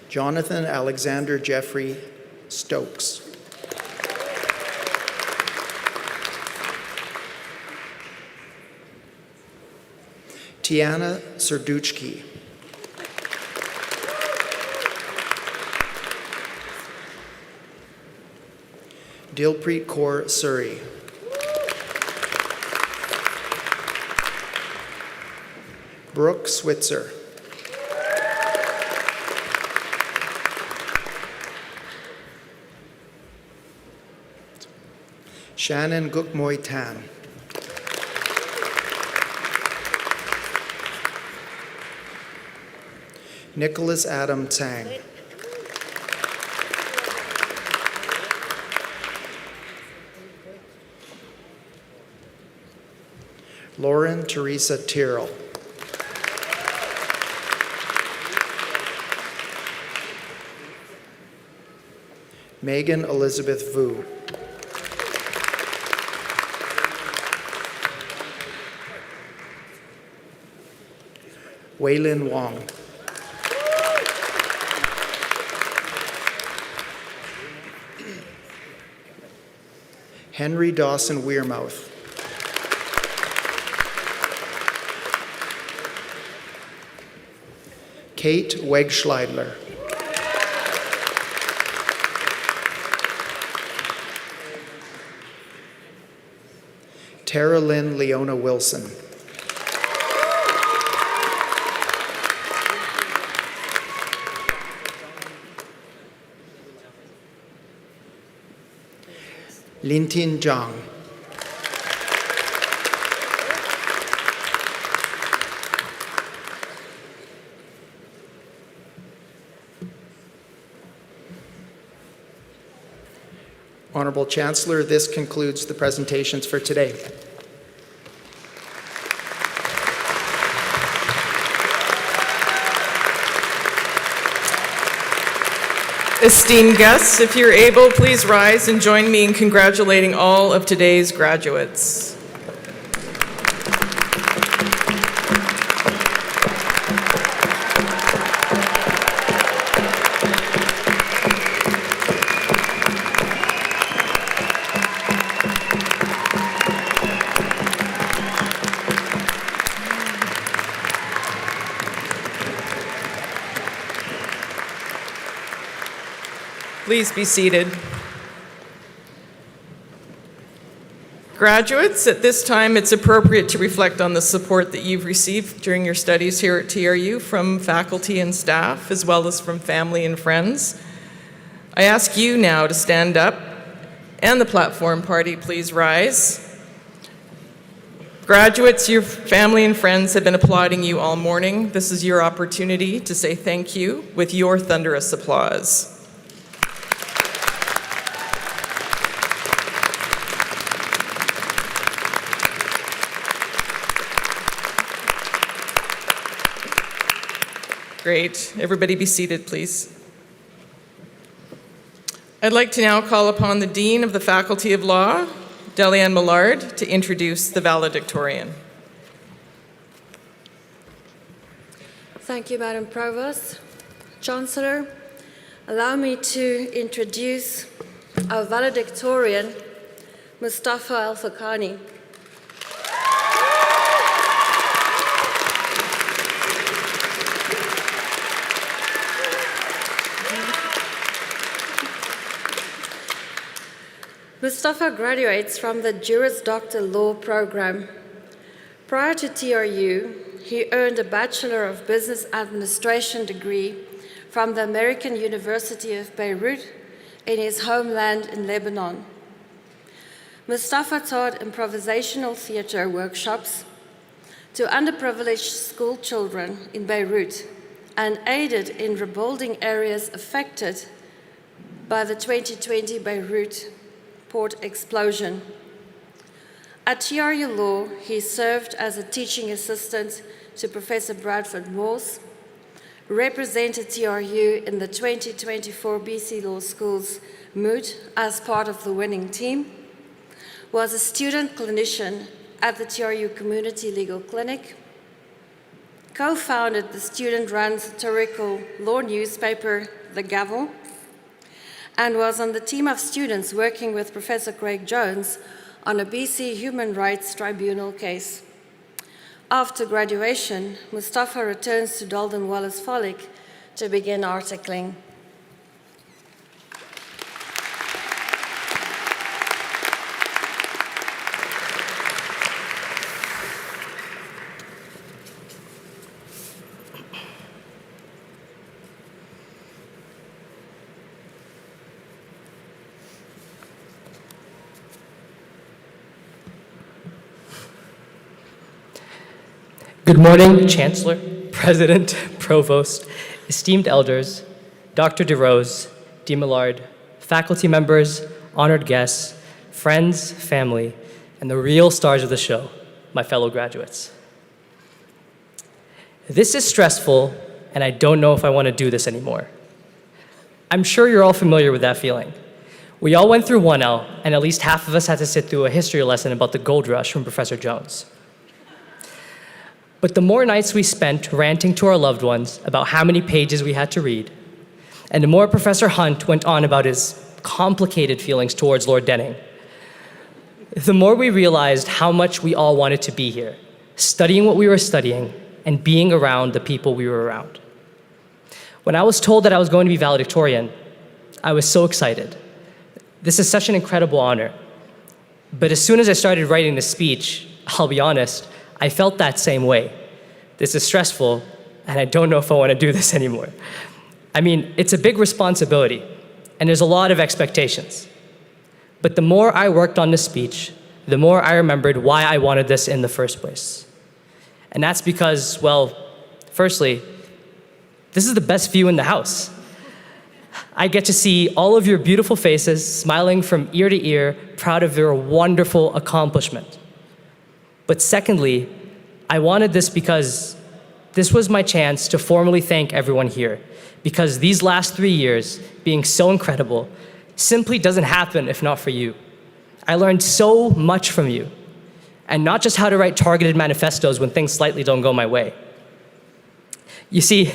Jonathan Alexander Jeffrey Stokes. Tiana Serduchki. Dilpreet Kaur Surrey. Brooke Switzer. Shannon Gukmoy Tan. Nicholas Adam Tsang. Lauren Teresa Tyrrell. Megan Elizabeth Vu. Waylin Wong. Henry Dawson Weirmouth. Kate Wegschleidler. Tara Lynn Leona Wilson. Lintin Zhang. Honorable Chancellor, this concludes the presentations for today. Esteemed guests, if you're able, please rise and join me in congratulating all of today's graduates. Please be seated. Graduates, at this time it's appropriate to reflect on the support that you've received during your studies here at TRU from faculty and staff, as well as from family and friends. I ask you now to stand up, and the platform party, please rise. Graduates, your family and friends have been applauding you all morning. This is your opportunity to say thank you with your thunderous applause. Great. Everybody be seated, please. I'd like to now call upon the Dean of the Faculty of Law, Delianne Millard, to introduce the valedictorian. Thank you, Madam Provost. Chancellor, allow me to introduce our valedictorian, Mustafa Al-Fakani. Mustafa graduates from the Juris Doctor Law program. Prior to TRU, he earned a Bachelor of Business Administration degree from the American University of Beirut in his homeland in Lebanon. Mustafa taught improvisational theater workshops to underprivileged school children in Beirut and aided in rebuilding areas affected by the 2020 Beirut port explosion. At TRU Law, he served as a teaching assistant to Professor Bradford Morse, represented TRU in the 2024 BC Law School's moot as part of the winning team, was a student clinician at the TRU Community Legal Clinic, co-founded the student-run satirical law newspaper, The Gavel, and was on the team of students working with Professor Craig Jones on a BC Human Rights Tribunal case. After graduation, Mustafa returns to Dalton Wallace Follick to begin articling. Good morning, Chancellor, President, Provost, esteemed elders, Dr. DeRose, D. Millard, faculty members, honored guests, friends, family, and the real stars of the show, my fellow graduates. This is stressful, and I don't know if I want to do this anymore. I'm sure you're all familiar with that feeling. We all went through 1L, and at least half of us had to sit through a history lesson about the gold rush from Professor Jones. But the more nights we spent ranting to our loved ones about how many pages we had to read, and the more Professor Hunt went on about his complicated feelings towards Lord Denning, the more we realized how much we all wanted to be here, studying what we were studying and being around the people we were around. When I was told that I was going to be valedictorian, I was so excited. This is such an incredible honor. But as soon as I started writing the speech, I'll be honest, I felt that same way. This is stressful, and I don't know if I want to do this anymore. I mean, it's a big responsibility, and there's a lot of expectations. But the more I worked on this speech, the more I remembered why I wanted this in the first place. And that's because, well, firstly, this is the best view in the house. I get to see all of your beautiful faces smiling from ear to ear, proud of your wonderful accomplishment. But secondly, I wanted this because this was my chance to formally thank everyone here, because these last 3 years, being so incredible, simply doesn't happen if not for you. I learned so much from you, and not just how to write targeted manifestos when things slightly don't go my way. You see,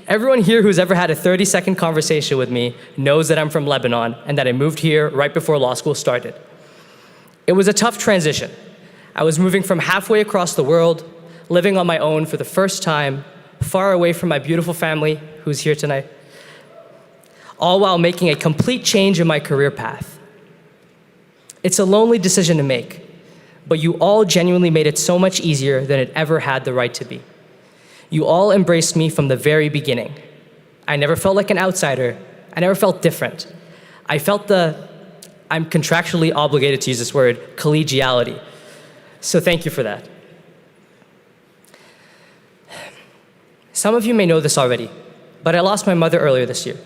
everyone here who's ever had a 30-second conversation with me knows that I'm from Lebanon and that I moved here right before law school started. It was a tough transition. I was moving from halfway across the world, living on my own for the first time, far away from my beautiful family who's here tonight, all while making a complete change in my career path. It's a lonely decision to make, but you all genuinely made it so much easier than it ever had the right to be. You all embraced me from the very beginning. I never felt like an outsider. I never felt different. I felt I'm contractually obligated to use this word, collegiality. So thank you for that. Some of you may know this already, but I lost my mother earlier this year.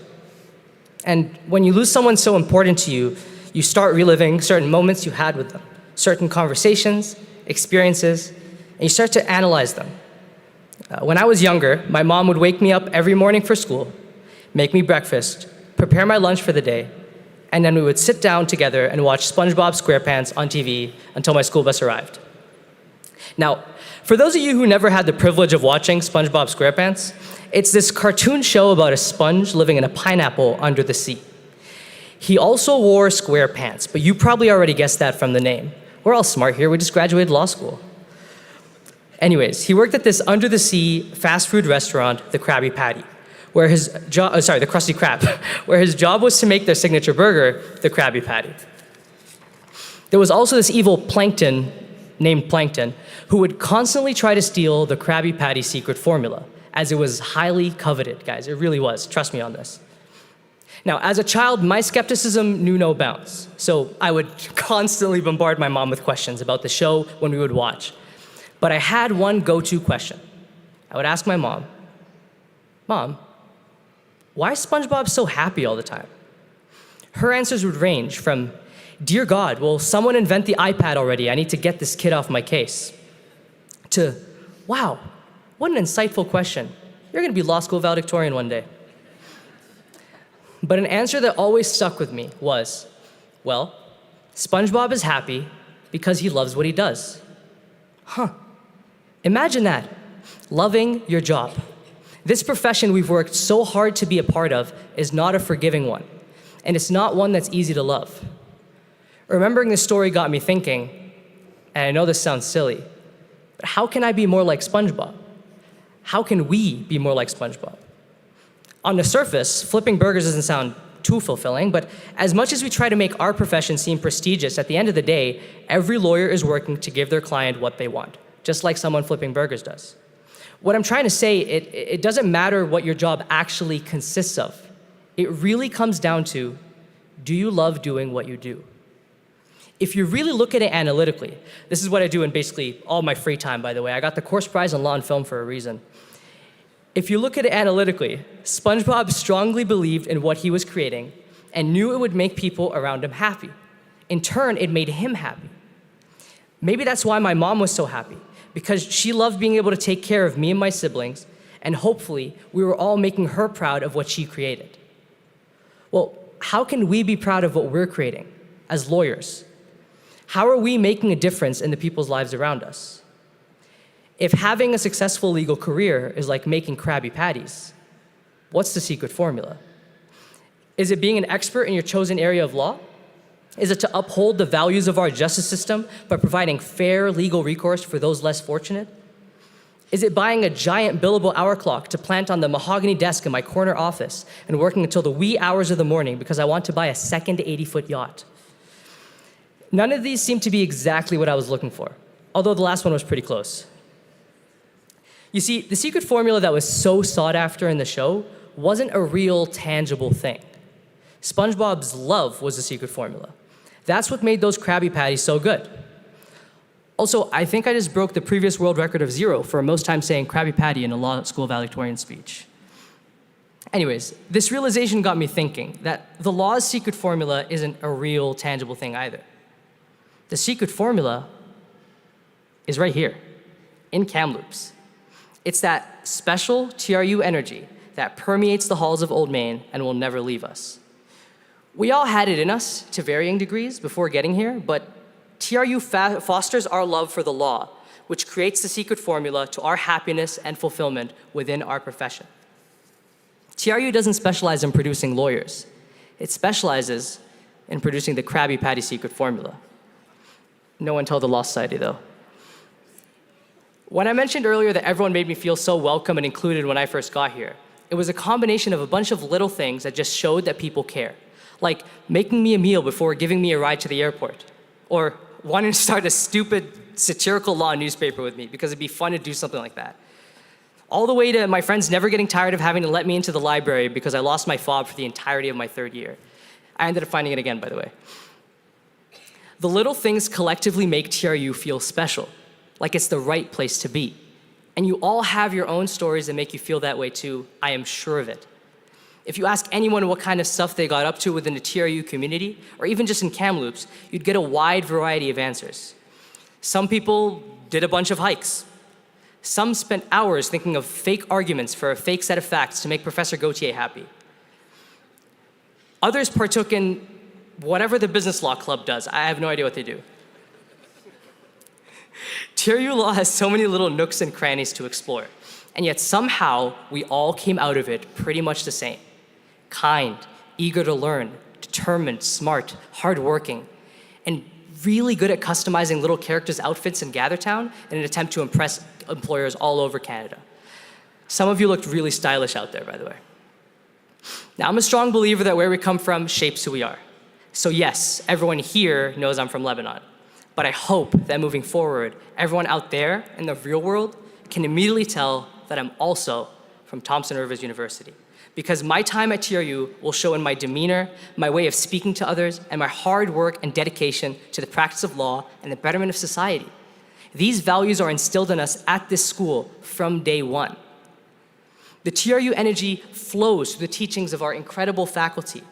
And when you lose someone so important to you, you start reliving certain moments you had with them, certain conversations, experiences, and you start to analyze them. When I was younger, my mom would wake me up every morning for school, make me breakfast, prepare my lunch for the day, and then we would sit down together and watch SpongeBob SquarePants on TV until my school bus arrived. Now, for those of you who never had the privilege of watching SpongeBob SquarePants, it's this cartoon show about a sponge living in a pineapple under the sea. He also wore square pants, but you probably already guessed that from the name. We're all smart here, we just graduated law school. Anyways, he worked at this under-the-sea fast food restaurant, the Krabby Patty, where his the Krusty Krab, where his job was to make their signature burger, the Krabby Patty. There was also this evil plankton, named Plankton, who would constantly try to steal the Krabby Patty secret formula, as it was highly coveted, guys. It really was, trust me on this. Now, as a child, my skepticism knew no bounds, so I would constantly bombard my mom with questions about the show when we would watch. But I had one go-to question. I would ask my mom, "Mom, why is SpongeBob so happy all the time?" Her answers would range from, "Dear God, will someone invent the iPad already? I need to get this kid off my case," to, "Wow, what an insightful question. You're gonna be law school valedictorian one day." But an answer that always stuck with me was, well, SpongeBob is happy because he loves what he does. Huh. Imagine that, loving your job. This profession we've worked so hard to be a part of is not a forgiving one, and it's not one that's easy to love. Remembering this story got me thinking, and I know this sounds silly, but how can I be more like SpongeBob? How can we be more like SpongeBob? On the surface, flipping burgers doesn't sound too fulfilling, but as much as we try to make our profession seem prestigious, at the end of the day, every lawyer is working to give their client what they want, just like someone flipping burgers does. What I'm trying to say, it doesn't matter what your job actually consists of. It really comes down to, do you love doing what you do? If you really look at it analytically, this is what I do in basically all my free time, by the way. I got the course prize in law and film for a reason. If you look at it analytically, SpongeBob strongly believed in what he was creating and knew it would make people around him happy. In turn, it made him happy. Maybe that's why my mom was so happy, because she loved being able to take care of me and my siblings, and hopefully we were all making her proud of what she created. Well, how can we be proud of what we're creating as lawyers? How are we making a difference in the people's lives around us? If having a successful legal career is like making Krabby Patties, what's the secret formula? Is it being an expert in your chosen area of law? Is it to uphold the values of our justice system by providing fair legal recourse for those less fortunate? Is it buying a giant billable hour clock to plant on the mahogany desk in my corner office and working until the wee hours of the morning because I want to buy a second 80-foot yacht? None of these seem to be exactly what I was looking for, although the last one was pretty close. You see, the secret formula that was so sought after in the show wasn't a real, tangible thing. SpongeBob's love was the secret formula. That's what made those Krabby Patties so good. Also, I think I just broke the previous world record of 0 for most time saying Krabby Patty in a law school valedictorian speech. Anyways, this realization got me thinking that the law's secret formula isn't a real, tangible thing either. The secret formula is right here, in Kamloops. It's that special TRU energy that permeates the halls of Old Main and will never leave us. We all had it in us to varying degrees before getting here, but TRU fosters our love for the law, which creates the secret formula to our happiness and fulfillment within our profession. TRU doesn't specialize in producing lawyers. It specializes in producing the Krabby Patty secret formula. No one told the Law Society, though. When I mentioned earlier that everyone made me feel so welcome and included when I first got here, it was a combination of a bunch of little things that just showed that people care. Like making me a meal before giving me a ride to the airport, or wanting to start a stupid satirical law newspaper with me because it'd be fun to do something like that. All the way to my friends never getting tired of having to let me into the library because I lost my fob for the entirety of my third year. I ended up finding it again, by the way. The little things collectively make TRU feel special, like it's the right place to be. And you all have your own stories that make you feel that way too, I am sure of it. If you ask anyone what kind of stuff they got up to within the TRU community, or even just in Kamloops, you'd get a wide variety of answers. Some people did a bunch of hikes. Some spent hours thinking of fake arguments for a fake set of facts to make Professor Gauthier happy. Others partook in whatever the business law club does. I have no idea what they do. TRU law has so many little nooks and crannies to explore, and yet somehow we all came out of it pretty much the same. Kind, eager to learn, determined, smart, hardworking, and really good at customizing little characters' outfits in Gathertown in an attempt to impress employers all over Canada. Some of you looked really stylish out there, by the way. Now, I'm a strong believer that where we come from shapes who we are. So yes, everyone here knows I'm from Lebanon. But I hope that moving forward, everyone out there in the real world can immediately tell that I'm also from Thompson Rivers University. Because my time at TRU will show in my demeanor, my way of speaking to others, and my hard work and dedication to the practice of law and the betterment of society. These values are instilled in us at this school from day one. The TRU energy flows through the teachings of our incredible faculty,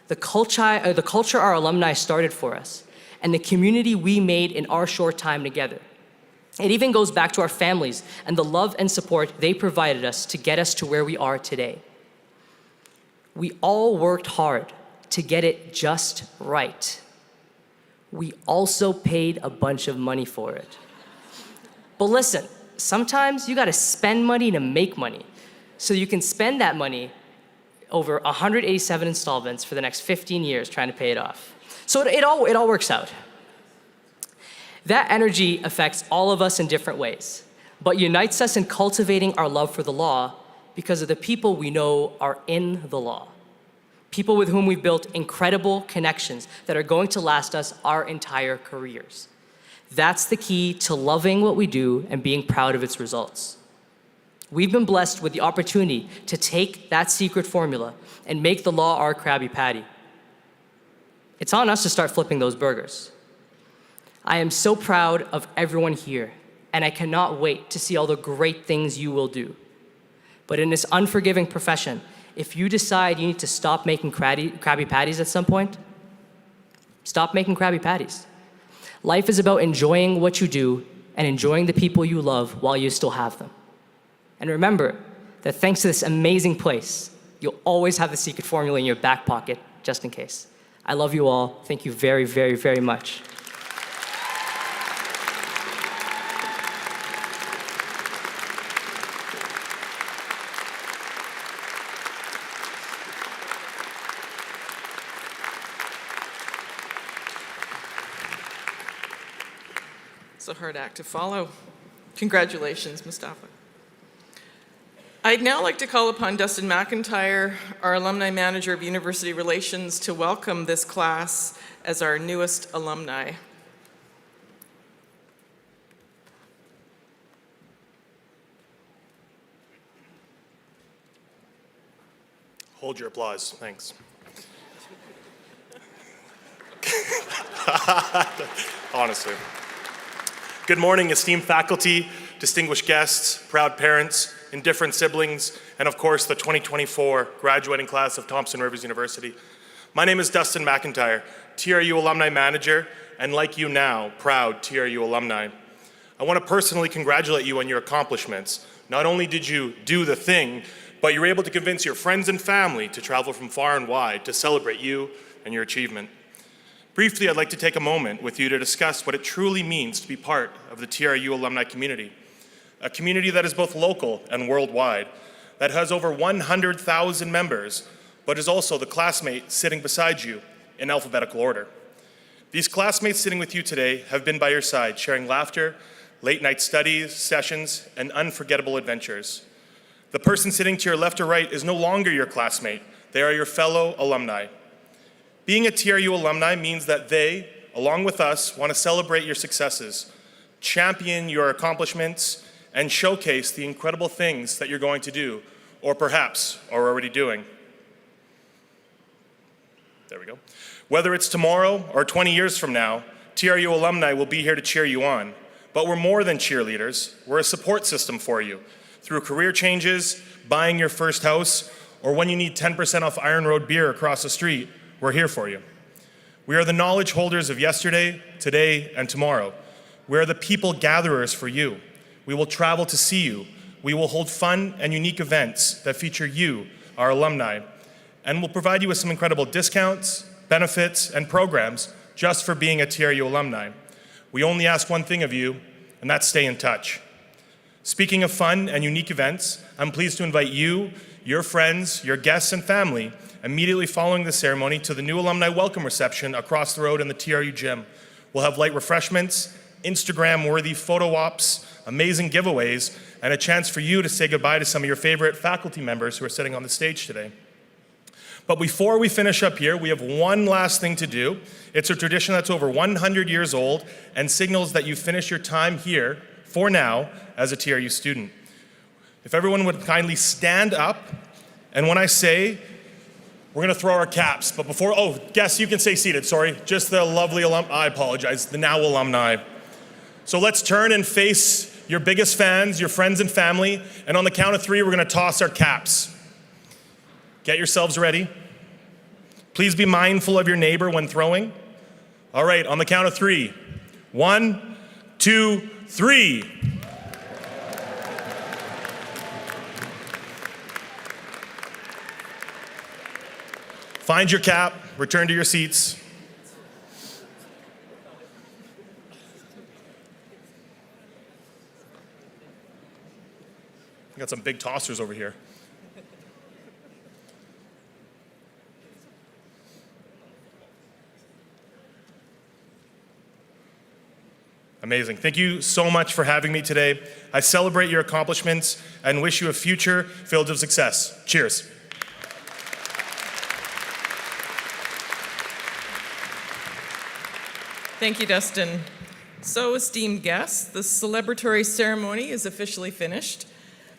the culture our alumni started for us, and the community we made in our short time together. It even goes back to our families and the love and support they provided us to get us to where we are today. We all worked hard to get it just right. We also paid a bunch of money for it. But listen, sometimes you gotta spend money to make money, so you can spend that money over 187 installments for the next 15 years trying to pay it off. So it all works out. That energy affects all of us in different ways, but unites us in cultivating our love for the law because of the people we know are in the law. People with whom we've built incredible connections that are going to last us our entire careers. That's the key to loving what we do and being proud of its results. We've been blessed with the opportunity to take that secret formula and make the law our Krabby Patty. It's on us to start flipping those burgers. I am so proud of everyone here, and I cannot wait to see all the great things you will do. But in this unforgiving profession, if you decide you need to stop making Krabby Patties at some point, stop making Krabby Patties. Life is about enjoying what you do and enjoying the people you love while you still have them. And remember that thanks to this amazing place, you'll always have the secret formula in your back pocket, just in case. I love you all. Thank you very, very, very much. It's a hard act to follow. Congratulations, Mustafa. I'd now like to call upon Dustin McIntyre, our Alumni Manager of University Relations, to welcome this class as our newest alumni. Hold your applause, thanks. Honestly. Good morning, esteemed faculty, distinguished guests, proud parents, indifferent siblings, and of course the 2024 graduating class of Thompson Rivers University. My name is Dustin McIntyre, TRU Alumni Manager, and like you now, proud TRU alumni. I want to personally congratulate you on your accomplishments. Not only did you do the thing, but you're able to convince your friends and family to travel from far and wide to celebrate you and your achievement. Briefly, I'd like to take a moment with you to discuss what it truly means to be part of the TRU alumni community, a community that is both local and worldwide, that has over 100,000 members, but is also the classmate sitting beside you in alphabetical order. These classmates sitting with you today have been by your side, sharing laughter, late-night studies, sessions, and unforgettable adventures. The person sitting to your left or right is no longer your classmate. They are your fellow alumni. Being a TRU alumni means that they, along with us, want to celebrate your successes, champion your accomplishments, and showcase the incredible things that you're going to do, or perhaps are already doing. There we go. Whether it's tomorrow or 20 years from now, TRU alumni will be here to cheer you on. But we're more than cheerleaders. We're a support system for you. Through career changes, buying your first house, or when you need 10% off Iron Road beer across the street, we're here for you. We are the knowledge holders of yesterday, today, and tomorrow. We are the people gatherers for you. We will travel to see you. We will hold fun and unique events that feature you, our alumni, and we'll provide you with some incredible discounts, benefits, and programs just for being a TRU alumni. We only ask one thing of you, and that's stay in touch. Speaking of fun and unique events, I'm pleased to invite you, your friends, your guests, and family immediately following the ceremony to the new alumni welcome reception across the road in the TRU gym. We'll have light refreshments, Instagram-worthy photo ops, amazing giveaways, and a chance for you to say goodbye to some of your favorite faculty members who are sitting on the stage today. But before we finish up here, we have one last thing to do. It's a tradition that's over 100 years old and signals that you finish your time here, for now, as a TRU student. If everyone would kindly stand up, and when I say, we're gonna throw our caps, but before, guests, you can stay seated, sorry. Just the lovely I apologize, the now alumni. So let's turn and face your biggest fans, your friends and family, and on the count of 3, we're gonna toss our caps. Get yourselves ready. Please be mindful of your neighbor when throwing. All right, on the count of 3. 1, 2, 3. Find your cap, return to your seats. We got some big tossers over here. Amazing. Thank you so much for having me today. I celebrate your accomplishments and wish you a future filled with success. Cheers. Thank you, Dustin. So, esteemed guests, the celebratory ceremony is officially finished.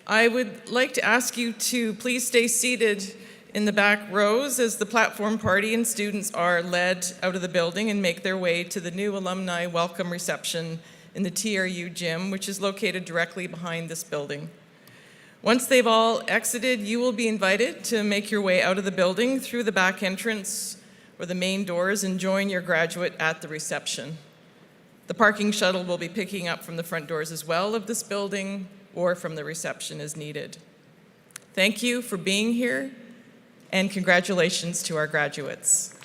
I would like to ask you to please stay seated in the back rows as the platform party and students are led out of the building and make their way to the new alumni welcome reception in the TRU gym, which is located directly behind this building. Once they've all exited, you will be invited to make your way out of the building through the back entrance or the main doors and join your graduate at the reception. The parking shuttle will be picking up from the front doors as well of this building or from the reception as needed. Thank you for being here, and congratulations to our graduates.